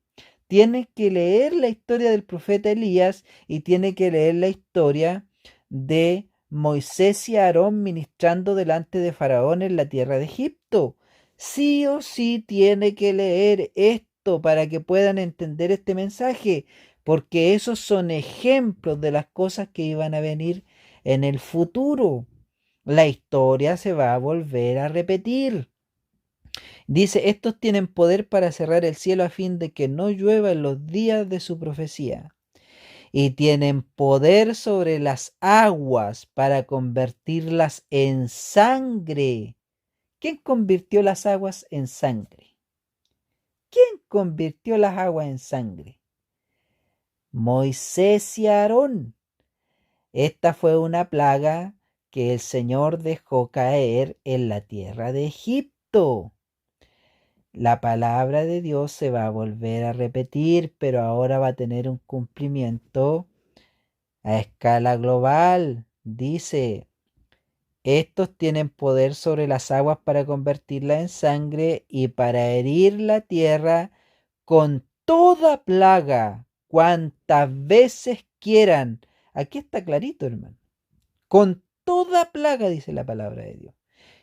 Tiene que leer la historia del profeta Elías y tiene que leer la historia de Moisés y Aarón ministrando delante de Faraón en la tierra de Egipto. Sí o sí tiene que leer esto para que puedan entender este mensaje, porque esos son ejemplos de las cosas que iban a venir en el futuro. La historia se va a volver a repetir. Dice, estos tienen poder para cerrar el cielo a fin de que no llueva en los días de su profecía. Y tienen poder sobre las aguas para convertirlas en sangre. ¿Quién convirtió las aguas en sangre? ¿Quién convirtió las aguas en sangre? Moisés y Aarón. Esta fue una plaga que el Señor dejó caer en la tierra de Egipto. La palabra de Dios se va a volver a repetir, pero ahora va a tener un cumplimiento a escala global. Dice, estos tienen poder sobre las aguas para convertirla en sangre y para herir la tierra con toda plaga, cuantas veces quieran. Aquí está clarito, hermano. Con toda plaga, dice la palabra de Dios.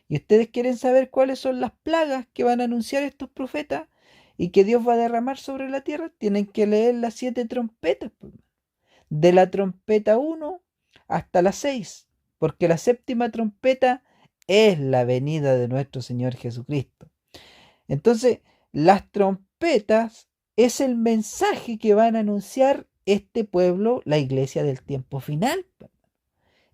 ¿Y ustedes quieren saber cuáles son las plagas que van a anunciar estos profetas y que Dios va a derramar sobre la tierra? Tienen que leer las 7 trompetas, de la trompeta 1 hasta la 6, porque la séptima trompeta es la venida de nuestro Señor Jesucristo. Entonces, las trompetas es el mensaje que van a anunciar este pueblo, la iglesia del tiempo final.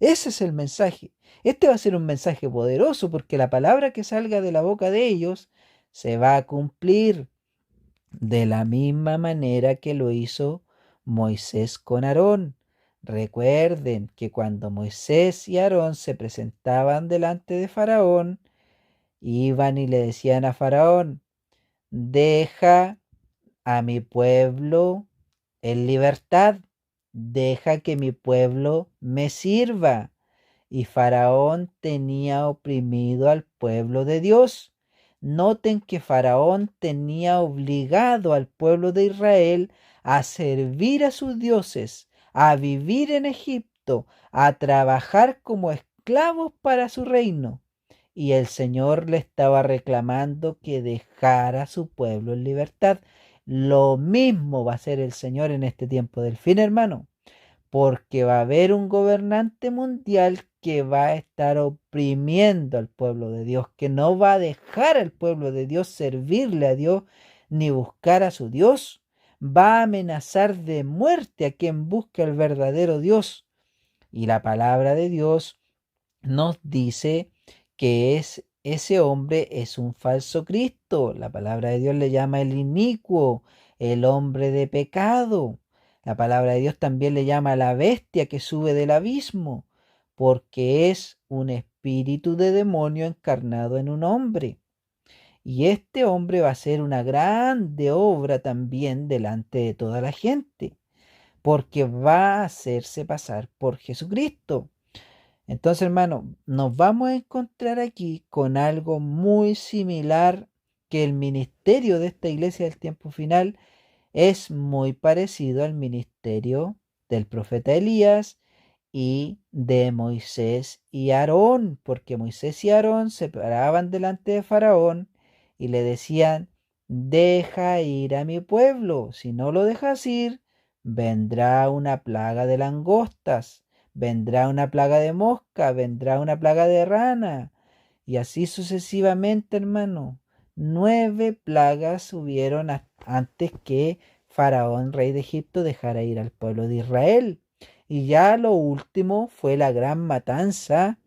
Ese es el mensaje. Este va a ser un mensaje poderoso porque la palabra que salga de la boca de ellos se va a cumplir de la misma manera que lo hizo Moisés con Aarón. Recuerden que cuando Moisés y Aarón se presentaban delante de Faraón, iban y le decían a Faraón: deja a mi pueblo en libertad, deja que mi pueblo me sirva. Y Faraón tenía oprimido al pueblo de Dios. Noten que Faraón tenía obligado al pueblo de Israel a servir a sus dioses, a vivir en Egipto, a trabajar como esclavos para su reino. Y el Señor le estaba reclamando que dejara a su pueblo en libertad. Lo mismo va a hacer el Señor en este tiempo del fin, hermano, porque va a haber un gobernante mundial que va a estar oprimiendo al pueblo de Dios, que no va a dejar al pueblo de Dios servirle a Dios ni buscar a su Dios. Va a amenazar de muerte a quien busque al verdadero Dios. Y la palabra de Dios nos dice que ese hombre es un falso Cristo. La palabra de Dios le llama el inicuo, el hombre de pecado. La palabra de Dios también le llama la bestia que sube del abismo, porque es un espíritu de demonio encarnado en un hombre. Y este hombre va a hacer una grande obra también delante de toda la gente, porque va a hacerse pasar por Jesucristo. Entonces, hermano, nos vamos a encontrar aquí con algo muy similar, que el ministerio de esta iglesia del tiempo final es muy parecido al ministerio del profeta Elías y de Moisés y Aarón, porque Moisés y Aarón se paraban delante de Faraón y le decían: deja ir a mi pueblo, si no lo dejas ir, vendrá una plaga de langostas, vendrá una plaga de mosca, vendrá una plaga de rana, y así sucesivamente, hermano. 9 plagas hubieron antes que Faraón, rey de Egipto, dejara ir al pueblo de Israel. Y ya lo último fue la gran matanza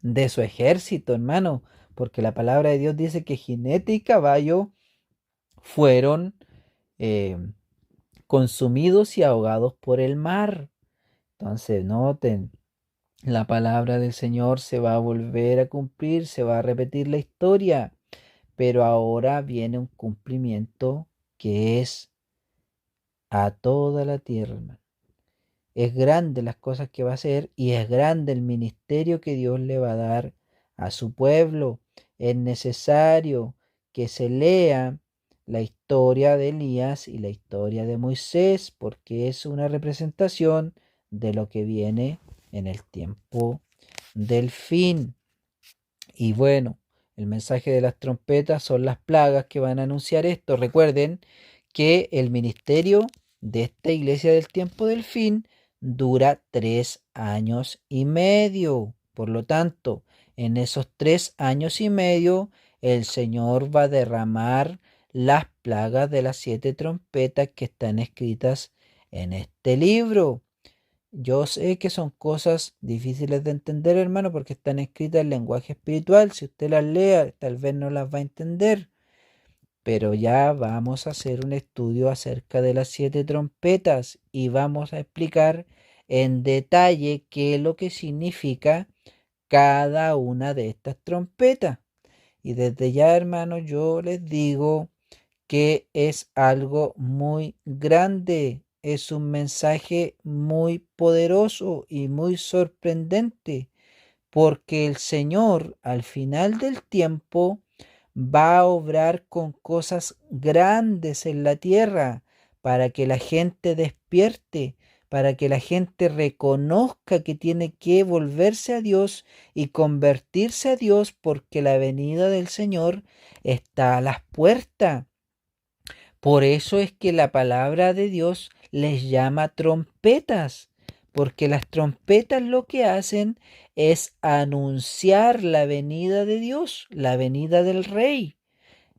de su ejército, hermano, porque la palabra de Dios dice que jinete y caballo fueron eh, consumidos y ahogados por el mar. Entonces, noten, la palabra del Señor se va a volver a cumplir, se va a repetir la historia, pero ahora viene un cumplimiento que es a toda la tierra, hermano. Es grande las cosas que va a hacer y es grande el ministerio que Dios le va a dar a su pueblo. Es necesario que se lea la historia de Elías y la historia de Moisés, porque es una representación de lo que viene en el tiempo del fin. Y bueno, el mensaje de las trompetas son las plagas que van a anunciar esto. Recuerden que el ministerio de esta iglesia del tiempo del fin dura 3 años y medio. Por lo tanto, en esos 3 años y medio, el Señor va a derramar las plagas de las 7 trompetas que están escritas en este libro. Yo sé que son cosas difíciles de entender, hermano, porque están escritas en lenguaje espiritual. Si usted las lea, tal vez no las va a entender. Pero ya vamos a hacer un estudio acerca de las 7 trompetas y vamos a explicar en detalle qué es lo que significa cada una de estas trompetas. Y desde ya, hermano, yo les digo que es algo muy grande, es un mensaje muy poderoso y muy sorprendente, porque el Señor al final del tiempo va a obrar con cosas grandes en la tierra para que la gente despierte, para que la gente reconozca que tiene que volverse a Dios y convertirse a Dios, porque la venida del Señor está a las puertas. Por eso es que la palabra de Dios les llama trompetas, porque las trompetas lo que hacen es anunciar la venida de Dios, la venida del Rey.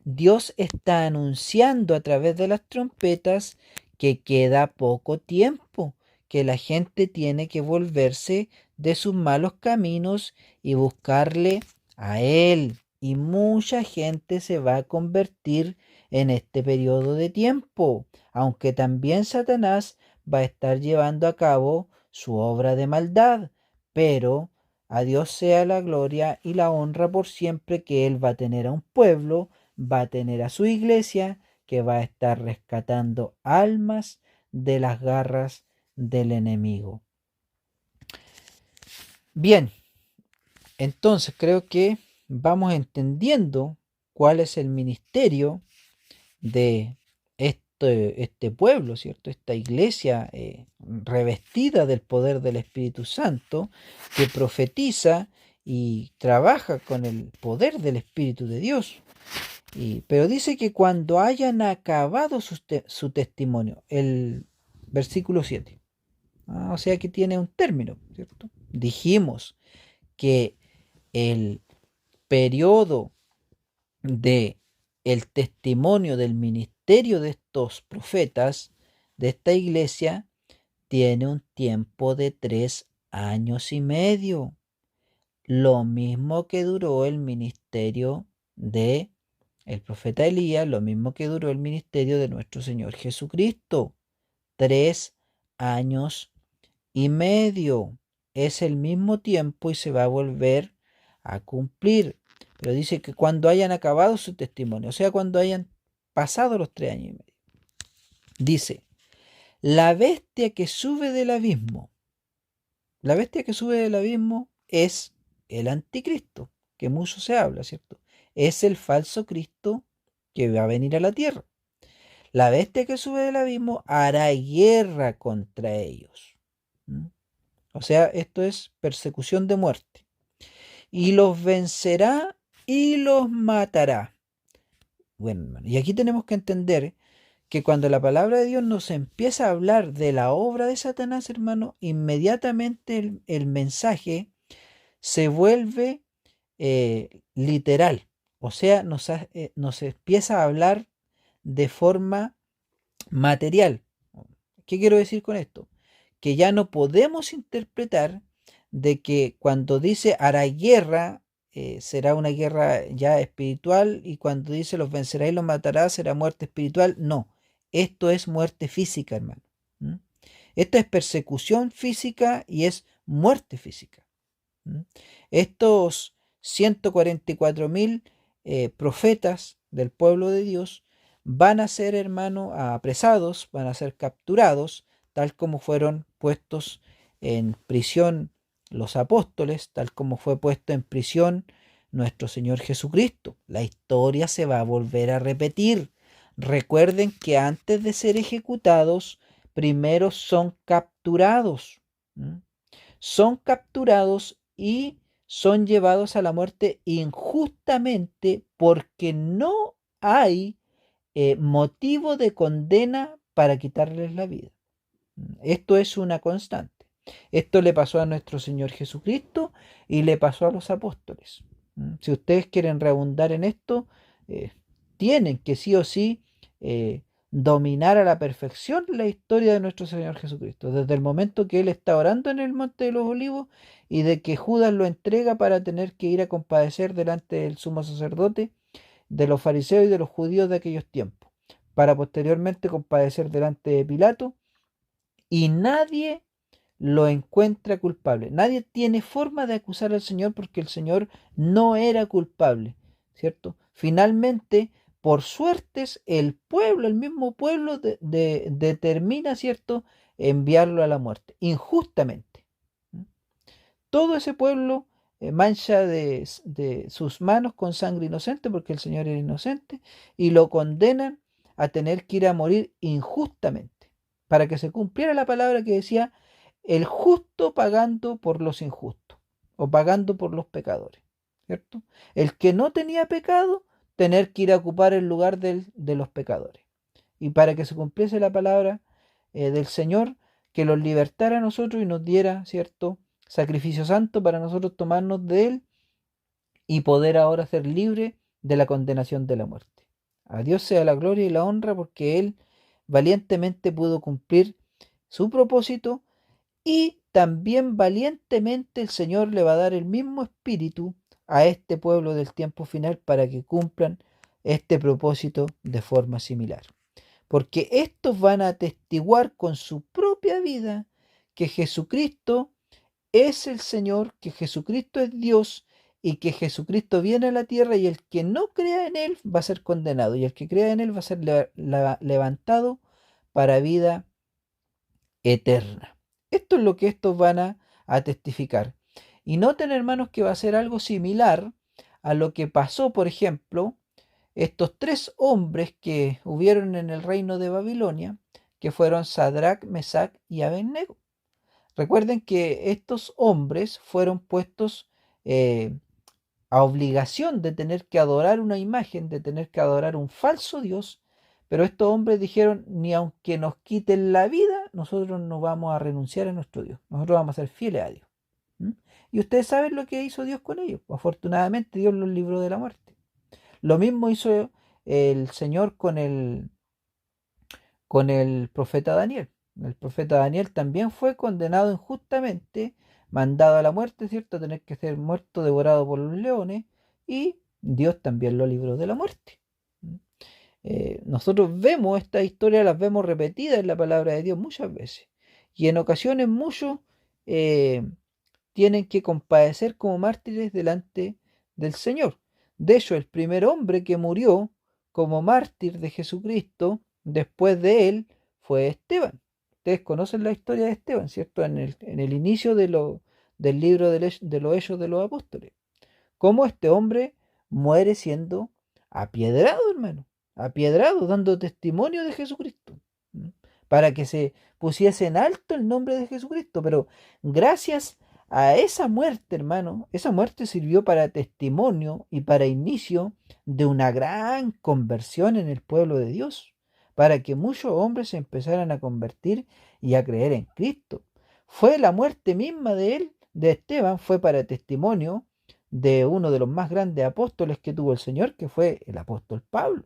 Dios está anunciando a través de las trompetas que queda poco tiempo, que la gente tiene que volverse de sus malos caminos y buscarle a Él. Y mucha gente se va a convertir en este periodo de tiempo, aunque también Satanás va a estar llevando a cabo su obra de maldad, pero a Dios sea la gloria y la honra por siempre, que Él va a tener a un pueblo, va a tener a su iglesia, que va a estar rescatando almas de las garras del enemigo. Bien, entonces creo que vamos entendiendo cuál es el ministerio de este pueblo, ¿cierto? Esta iglesia revestida del poder del Espíritu Santo, que profetiza y trabaja con el poder del Espíritu de Dios. Pero dice que cuando hayan acabado su testimonio, el versículo 7. O sea que tiene un término, ¿cierto? Dijimos que el periodo de el testimonio del ministerio de estos profetas, de esta iglesia, tiene un tiempo de 3 años y medio. Lo mismo que duró el ministerio de el profeta Elías, lo mismo que duró el ministerio de nuestro Señor Jesucristo. 3 años y medio. Es el mismo tiempo y se va a volver a cumplir. Pero dice que cuando hayan acabado su testimonio, o sea, cuando hayan pasado los 3 años y medio. Dice, la bestia que sube del abismo. La bestia que sube del abismo es el anticristo, que mucho se habla, ¿cierto? Es el falso Cristo que va a venir a la tierra. La bestia que sube del abismo hará guerra contra ellos. O sea, esto es persecución de muerte. Y los vencerá y los matará. Bueno, hermano, y aquí tenemos que entender que cuando la palabra de Dios nos empieza a hablar de la obra de Satanás, hermano, inmediatamente el mensaje se vuelve literal. O sea, nos empieza a hablar de forma material. ¿Qué quiero decir con esto? Que ya no podemos interpretar de que cuando dice hará guerra, será una guerra ya espiritual, y cuando dice los vencerá y los matará, será muerte espiritual. No, esto es muerte física, hermano. Esta es persecución física y es muerte física. Estos 144.000 profetas del pueblo de Dios van a ser, hermano, apresados, van a ser capturados, tal como fueron puestos en prisión los apóstoles, tal como fue puesto en prisión nuestro Señor Jesucristo. La historia se va a volver a repetir. Recuerden que antes de ser ejecutados, primero son capturados. Son capturados y son llevados a la muerte injustamente, porque no hay motivo de condena para quitarles la vida. Esto es una constante. Esto le pasó a nuestro Señor Jesucristo y le pasó a los apóstoles. Si ustedes quieren reabundar en esto, tienen que sí o sí dominar a la perfección la historia de nuestro Señor Jesucristo, desde el momento que Él está orando en el Monte de los Olivos y de que Judas lo entrega para tener que ir a compadecer delante del sumo sacerdote, de los fariseos y de los judíos de aquellos tiempos, para posteriormente compadecer delante de Pilato, y nadie lo encuentra culpable. Nadie tiene forma de acusar al Señor porque el Señor no era culpable, ¿cierto? Finalmente, por suertes, el pueblo, el mismo pueblo, determina, ¿cierto?, enviarlo a la muerte, injustamente. Todo ese pueblo mancha de sus manos con sangre inocente, porque el Señor era inocente, y lo condenan a tener que ir a morir injustamente, para que se cumpliera la palabra que decía, el justo pagando por los injustos, o pagando por los pecadores, ¿cierto? El que no tenía pecado, tener que ir a ocupar el lugar de los pecadores. Y para que se cumpliese la palabra del Señor, que los libertara a nosotros y nos diera, ¿cierto?, sacrificio santo para nosotros tomarnos de él y poder ahora ser libre de la condenación de la muerte. A Dios sea la gloria y la honra, porque Él valientemente pudo cumplir su propósito Y también valientemente el Señor le va a dar el mismo espíritu a este pueblo del tiempo final para que cumplan este propósito de forma similar. Porque estos van a atestiguar con su propia vida que Jesucristo es el Señor, que Jesucristo es Dios y que Jesucristo viene a la tierra, y el que no crea en Él va a ser condenado y el que crea en Él va a ser levantado para vida eterna. Esto es lo que estos van a testificar. Y noten, hermanos, que va a ser algo similar a lo que pasó, por ejemplo, estos tres hombres que hubieron en el reino de Babilonia, que fueron Sadrach, Mesach y Abednego. Recuerden que estos hombres fueron puestos eh, a obligación de tener que adorar una imagen, de tener que adorar un falso Dios, pero estos hombres dijeron, ni aunque nos quiten la vida, nosotros no vamos a renunciar a nuestro Dios, nosotros vamos a ser fieles a Dios. ¿Mm? Y ustedes saben lo que hizo Dios con ellos. Afortunadamente Dios los libró de la muerte. Lo mismo hizo el Señor con el profeta Daniel. El profeta Daniel también fue condenado injustamente, mandado a la muerte, ¿cierto? A tener que ser muerto, devorado por los leones, y Dios también lo libró de la muerte. Nosotros vemos esta historia, las vemos repetidas en la palabra de Dios muchas veces, y en ocasiones muchos eh, tienen que compadecer como mártires delante del Señor. De hecho, el primer hombre que murió como mártir de Jesucristo después de él fue Esteban. Ustedes conocen la historia de Esteban, ¿cierto? En el inicio del libro de los Hechos de los Apóstoles. Cómo este hombre muere siendo apiedrado, hermano. Apiedrado, dando testimonio de Jesucristo. ¿Mm? Para que se pusiese en alto el nombre de Jesucristo. Pero gracias a esa muerte, hermano, esa muerte sirvió para testimonio y para inicio de una gran conversión en el pueblo de Dios, para que muchos hombres se empezaran a convertir y a creer en Cristo. Fue la muerte misma de él, de Esteban, fue para testimonio de uno de los más grandes apóstoles que tuvo el Señor, que fue el apóstol Pablo.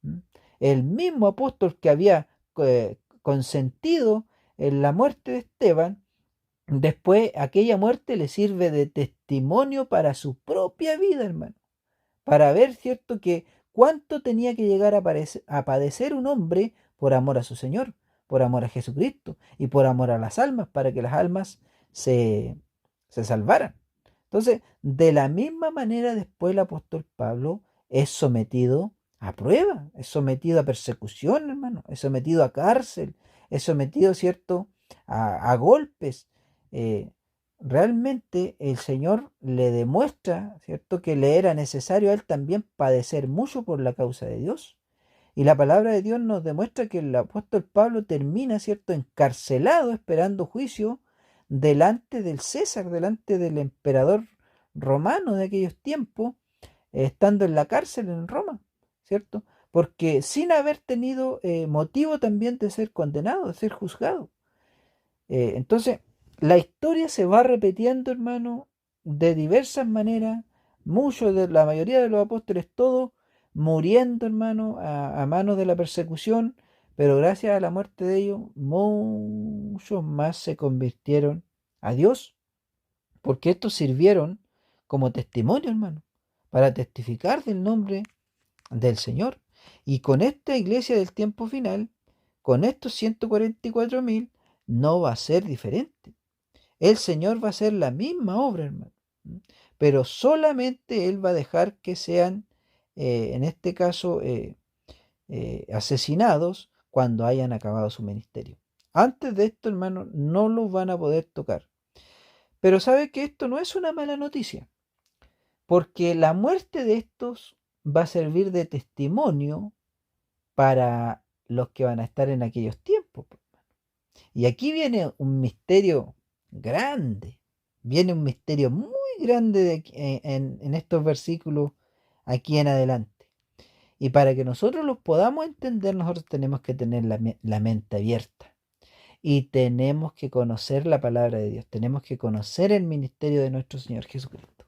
¿Mm? El mismo apóstol que había consentido en la muerte de Esteban. Después, aquella muerte le sirve de testimonio para su propia vida, hermano. Para ver, ¿cierto?, que cuánto tenía que llegar a padecer un hombre por amor a su Señor, por amor a Jesucristo y por amor a las almas, para que las almas se salvaran. Entonces, de la misma manera, después el apóstol Pablo es sometido a prueba, es sometido a persecución, hermano, es sometido a cárcel, es sometido, ¿cierto?, a golpes. Eh, Realmente el Señor le demuestra, ¿cierto?, que le era necesario a él también padecer mucho por la causa de Dios. Y la palabra de Dios nos demuestra que el apóstol Pablo termina, ¿cierto?, encarcelado esperando juicio delante del César, delante del emperador romano de aquellos tiempos, estando en la cárcel en Roma, ¿cierto? Porque sin haber tenido motivo también de ser condenado, de ser juzgado. Entonces, la historia se va repitiendo, hermano, de diversas maneras. La mayoría de los apóstoles, todos muriendo, hermano, a manos de la persecución, pero gracias a la muerte de ellos, muchos más se convirtieron a Dios, porque estos sirvieron como testimonio, hermano, para testificar del nombre del Señor. Y con esta iglesia del tiempo final, con estos 144.000, no va a ser diferente. El Señor va a hacer la misma obra, hermano. Pero solamente Él va a dejar que sean, en este caso, asesinados cuando hayan acabado su ministerio. Antes de esto, hermano, no los van a poder tocar. Pero sabe que esto no es una mala noticia, porque la muerte de estos va a servir de testimonio para los que van a estar en aquellos tiempos. Y aquí viene un misterio grande, viene un misterio muy grande en estos versículos aquí en adelante. Y para que nosotros los podamos entender, nosotros tenemos que tener la mente abierta. Y tenemos que conocer la palabra de Dios, tenemos que conocer el ministerio de nuestro Señor Jesucristo.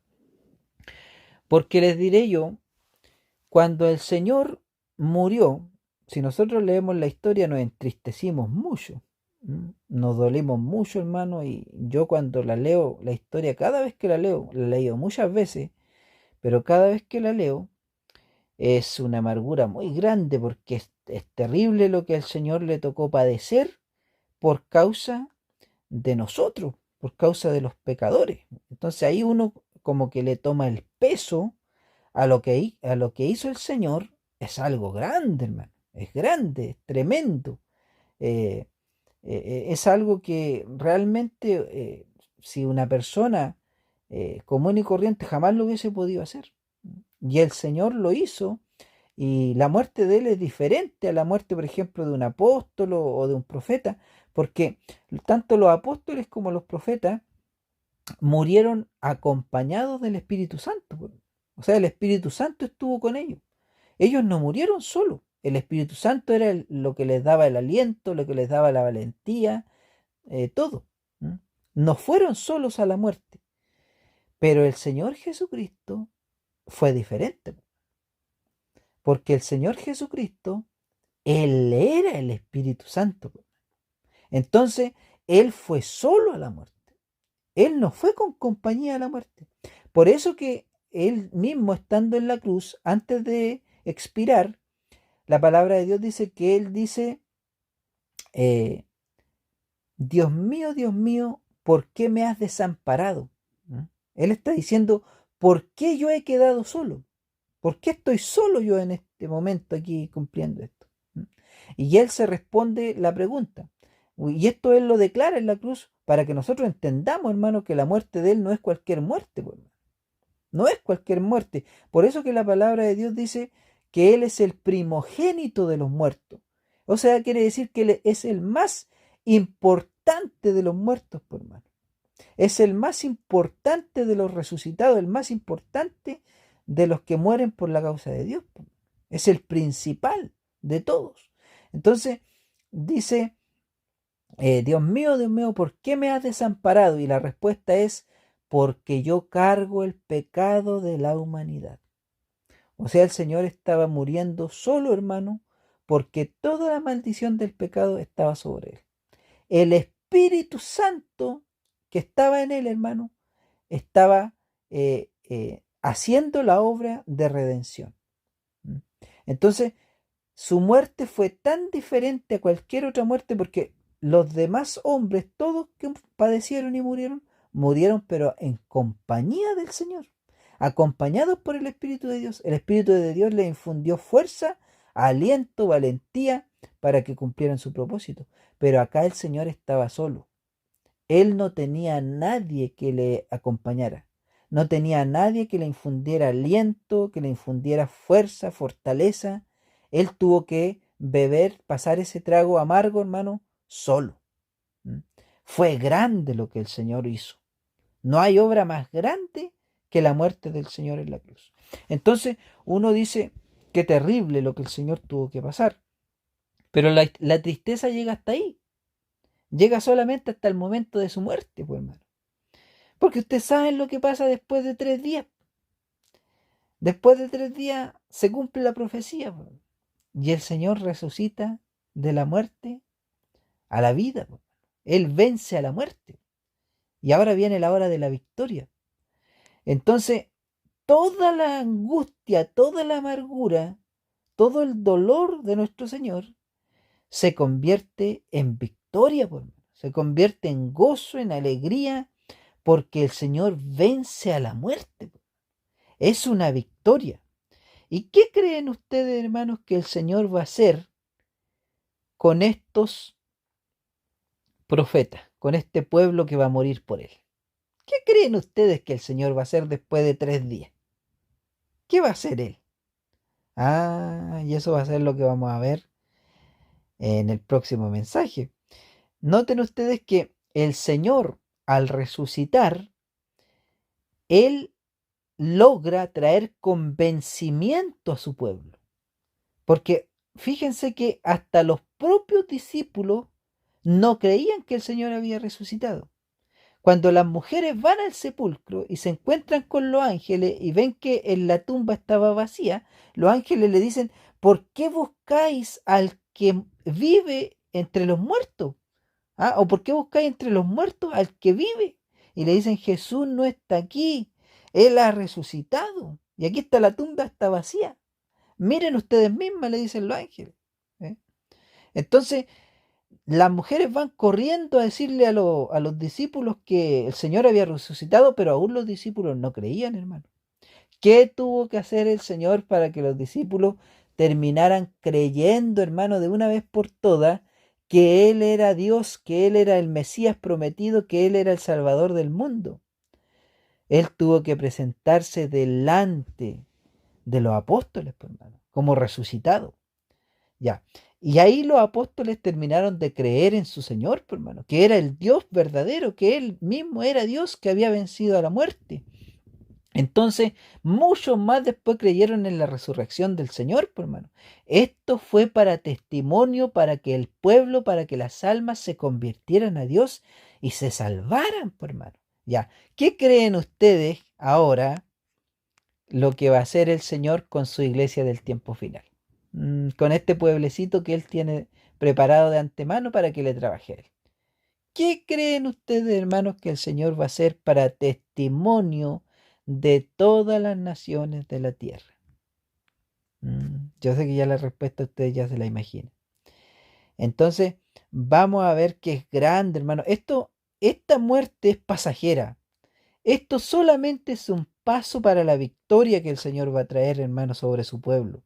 Porque les diré yo, cuando el Señor murió, si nosotros leemos la historia nos entristecimos mucho, Nos dolimos mucho, hermano, y yo cuando la leo, la historia, cada vez que la leo, la he leído muchas veces, pero cada vez que la leo, es una amargura muy grande porque es terrible lo que al Señor le tocó padecer por causa de nosotros, por causa de los pecadores. Entonces ahí uno como que le toma el peso a lo que hizo el Señor, es algo grande, hermano. Es grande, es tremendo. Eh, es algo que realmente si una persona común y corriente jamás lo hubiese podido hacer. Y el Señor lo hizo y la muerte de él es diferente a la muerte, por ejemplo, de un apóstol o de un profeta, porque tanto los apóstoles como los profetas murieron acompañados del Espíritu Santo, pues. O sea, el Espíritu Santo estuvo con ellos. Ellos no murieron solos. El Espíritu Santo era lo que les daba el aliento, lo que les daba la valentía, todo. ¿M? No fueron solos a la muerte, pero el Señor Jesucristo fue diferente, porque el Señor Jesucristo, Él era el Espíritu Santo. Entonces, Él fue solo a la muerte. Él no fue con compañía a la muerte. Por eso que Él mismo estando en la cruz, antes de expirar, la palabra de Dios dice que Él dice, eh, Dios mío, ¿por qué me has desamparado? ¿Mm? Él está diciendo, ¿por qué yo he quedado solo? ¿Por qué estoy solo yo en este momento aquí cumpliendo esto? ¿Mm? Y él se responde la pregunta. Y esto él lo declara en la cruz para que nosotros entendamos, hermano, que la muerte de él no es cualquier muerte, pues, no es cualquier muerte. Por eso que la palabra de Dios dice que él es el primogénito de los muertos. O sea, quiere decir que él es el más importante de los muertos, por hermano. Es el más importante de los resucitados, el más importante de los que mueren por la causa de Dios. Es el principal de todos. Entonces, dice, Dios mío, ¿por qué me has desamparado? Y la respuesta es, porque yo cargo el pecado de la humanidad. O sea, el Señor estaba muriendo solo, hermano, porque toda la maldición del pecado estaba sobre él. El Espíritu Santo que estaba en él, hermano, estaba haciendo la obra de redención. Entonces, su muerte fue tan diferente a cualquier otra muerte porque los demás hombres, todos que padecieron y murieron, murieron pero en compañía del Señor, acompañados por el Espíritu de Dios. El Espíritu de Dios le infundió fuerza, aliento, valentía para que cumplieran su propósito. Pero acá el Señor estaba solo. Él no tenía a nadie que le acompañara. No tenía a nadie que le infundiera aliento, que le infundiera fuerza, fortaleza. Él tuvo que beber, pasar ese trago amargo, hermano, solo. ¿Mm? Fue grande lo que el Señor hizo. No hay obra más grande que la muerte del Señor en la cruz. Entonces uno dice, qué terrible lo que el Señor tuvo que pasar. Pero la tristeza llega hasta ahí. Llega solamente hasta el momento de su muerte, pues hermano. Porque ustedes saben lo que pasa después de 3 días. Después de 3 días se cumple la profecía, pues. Y el Señor resucita de la muerte a la vida, pues. Él vence a la muerte. Y ahora viene la hora de la victoria. Entonces, toda la angustia, toda la amargura, todo el dolor de nuestro Señor se convierte en victoria, pues, hermano. Se convierte en gozo, en alegría, porque el Señor vence a la muerte. Es una victoria. ¿Y qué creen ustedes, hermanos, que el Señor va a hacer con estos profetas, con este pueblo que va a morir por él? ¿Qué creen ustedes que el Señor va a hacer después de 3 días? ¿Qué va a hacer él? Ah, y eso va a ser lo que vamos a ver en el próximo mensaje. Noten ustedes que el Señor, al resucitar, él logra traer convencimiento a su pueblo. Porque fíjense que hasta los propios discípulos no creían que el Señor había resucitado. Cuando las mujeres van al sepulcro y se encuentran con los ángeles y ven que en la tumba estaba vacía, los ángeles le dicen, ¿por qué buscáis al que vive entre los muertos? ¿Ah? ¿O por qué buscáis entre los muertos al que vive? Y le dicen, Jesús no está aquí, Él ha resucitado. Y aquí está la tumba, está vacía. Miren ustedes mismas, le dicen los ángeles. ¿Eh? Entonces, las mujeres van corriendo a decirle a los discípulos que el Señor había resucitado, pero aún los discípulos no creían, hermano. ¿Qué tuvo que hacer el Señor para que los discípulos terminaran creyendo, hermano, de una vez por todas, que Él era Dios, que Él era el Mesías prometido, que Él era el Salvador del mundo? Él tuvo que presentarse delante de los apóstoles, pues, hermano, como resucitado. Ya. Y ahí los apóstoles terminaron de creer en su Señor, pues, hermano, que era el Dios verdadero, que Él mismo era Dios que había vencido a la muerte. Entonces, muchos más después creyeron en la resurrección del Señor, pues, hermano. Esto fue para testimonio, para que el pueblo, para que las almas se convirtieran a Dios y se salvaran, pues, hermano. Ya, ¿qué creen ustedes ahora lo que va a hacer el Señor con su iglesia del tiempo final? Con este pueblecito que Él tiene preparado de antemano para que le trabaje a Él. ¿Qué creen ustedes, hermanos, que el Señor va a hacer para testimonio de todas las naciones de la tierra? Yo sé que ya la respuesta ustedes ya se la imaginan. Entonces, vamos a ver que es grande, hermano. Esta muerte es pasajera. Esto solamente es un paso para la victoria que el Señor va a traer, hermano, sobre su pueblo.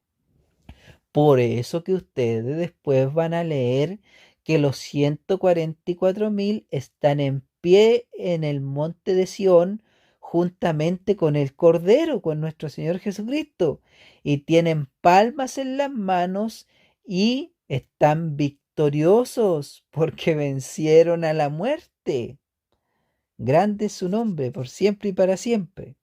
Por eso que ustedes después van a leer que los 144.000 están en pie en el monte de Sión juntamente con el Cordero, con nuestro Señor Jesucristo, y tienen palmas en las manos y están victoriosos porque vencieron a la muerte. Grande es su nombre, por siempre y para siempre.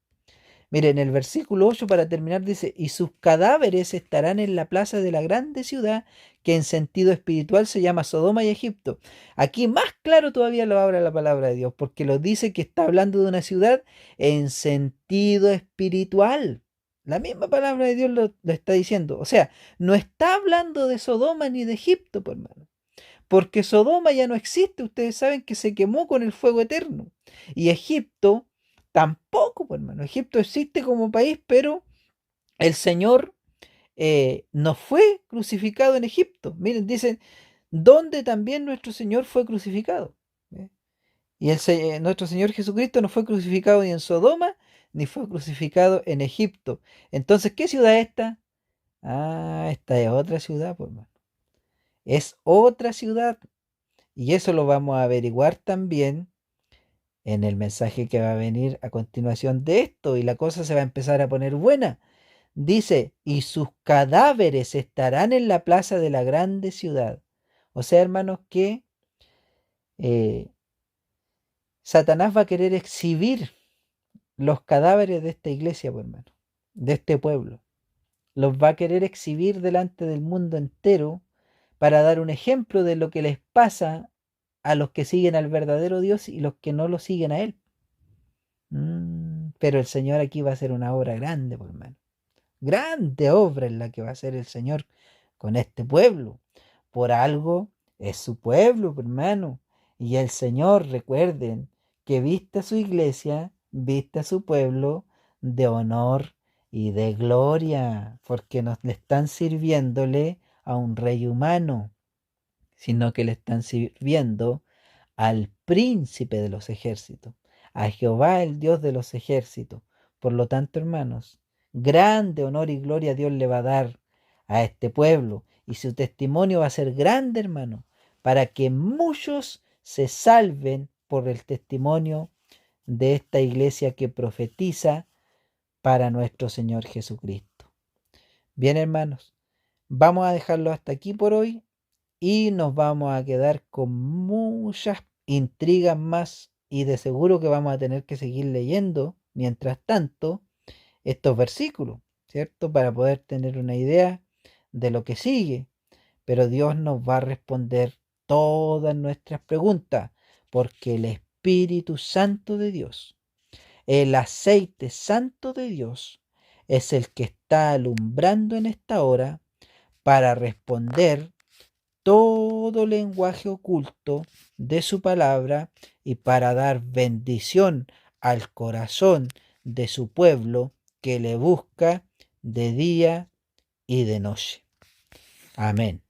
Miren, el versículo 8 para terminar dice, y sus cadáveres estarán en la plaza de la grande ciudad que en sentido espiritual se llama Sodoma y Egipto. Aquí más claro todavía lo habla la palabra de Dios, porque lo dice que está hablando de una ciudad en sentido espiritual. La misma palabra de Dios lo está diciendo. O sea, no está hablando de Sodoma ni de Egipto, por hermano. Porque Sodoma ya no existe, ustedes saben que se quemó con el fuego eterno. Y Egipto tampoco, pues, hermano. Egipto existe como país, pero el Señor no fue crucificado en Egipto. Miren, dicen, donde también nuestro Señor fue crucificado. ¿Eh? Y nuestro Señor Jesucristo no fue crucificado ni en Sodoma, ni fue crucificado en Egipto. Entonces, ¿qué ciudad es esta? Ah, esta es otra ciudad, pues, hermano. Es otra ciudad. Y eso lo vamos a averiguar también en el mensaje que va a venir a continuación de esto. Y la cosa se va a empezar a poner buena. Dice, y sus cadáveres estarán en la plaza de la grande ciudad. O sea, hermanos, que eh, Satanás va a querer exhibir los cadáveres de esta iglesia, pues, hermano, de este pueblo. Los va a querer exhibir delante del mundo entero para dar un ejemplo de lo que les pasa a los que siguen al verdadero Dios y los que no lo siguen a Él. Pero el Señor aquí va a hacer una obra grande, por hermano. Grande obra es la que va a hacer el Señor con este pueblo. Por algo es su pueblo, por hermano. Y el Señor, recuerden, que viste a su iglesia, viste a su pueblo de honor y de gloria, porque no le están sirviéndole a un rey humano, sino que le están sirviendo al príncipe de los ejércitos, a Jehová el Dios de los ejércitos. Por lo tanto, hermanos, grande honor y gloria Dios le va a dar a este pueblo y su testimonio va a ser grande, hermano, para que muchos se salven por el testimonio de esta iglesia que profetiza para nuestro Señor Jesucristo. Bien, hermanos, vamos a dejarlo hasta aquí por hoy y nos vamos a quedar con muchas intrigas más y de seguro que vamos a tener que seguir leyendo mientras tanto estos versículos, ¿cierto? Para poder tener una idea de lo que sigue. Pero Dios nos va a responder todas nuestras preguntas porque el Espíritu Santo de Dios, el aceite santo de Dios, es el que está alumbrando en esta hora para responder todo lenguaje oculto de su palabra y para dar bendición al corazón de su pueblo que le busca de día y de noche. Amén.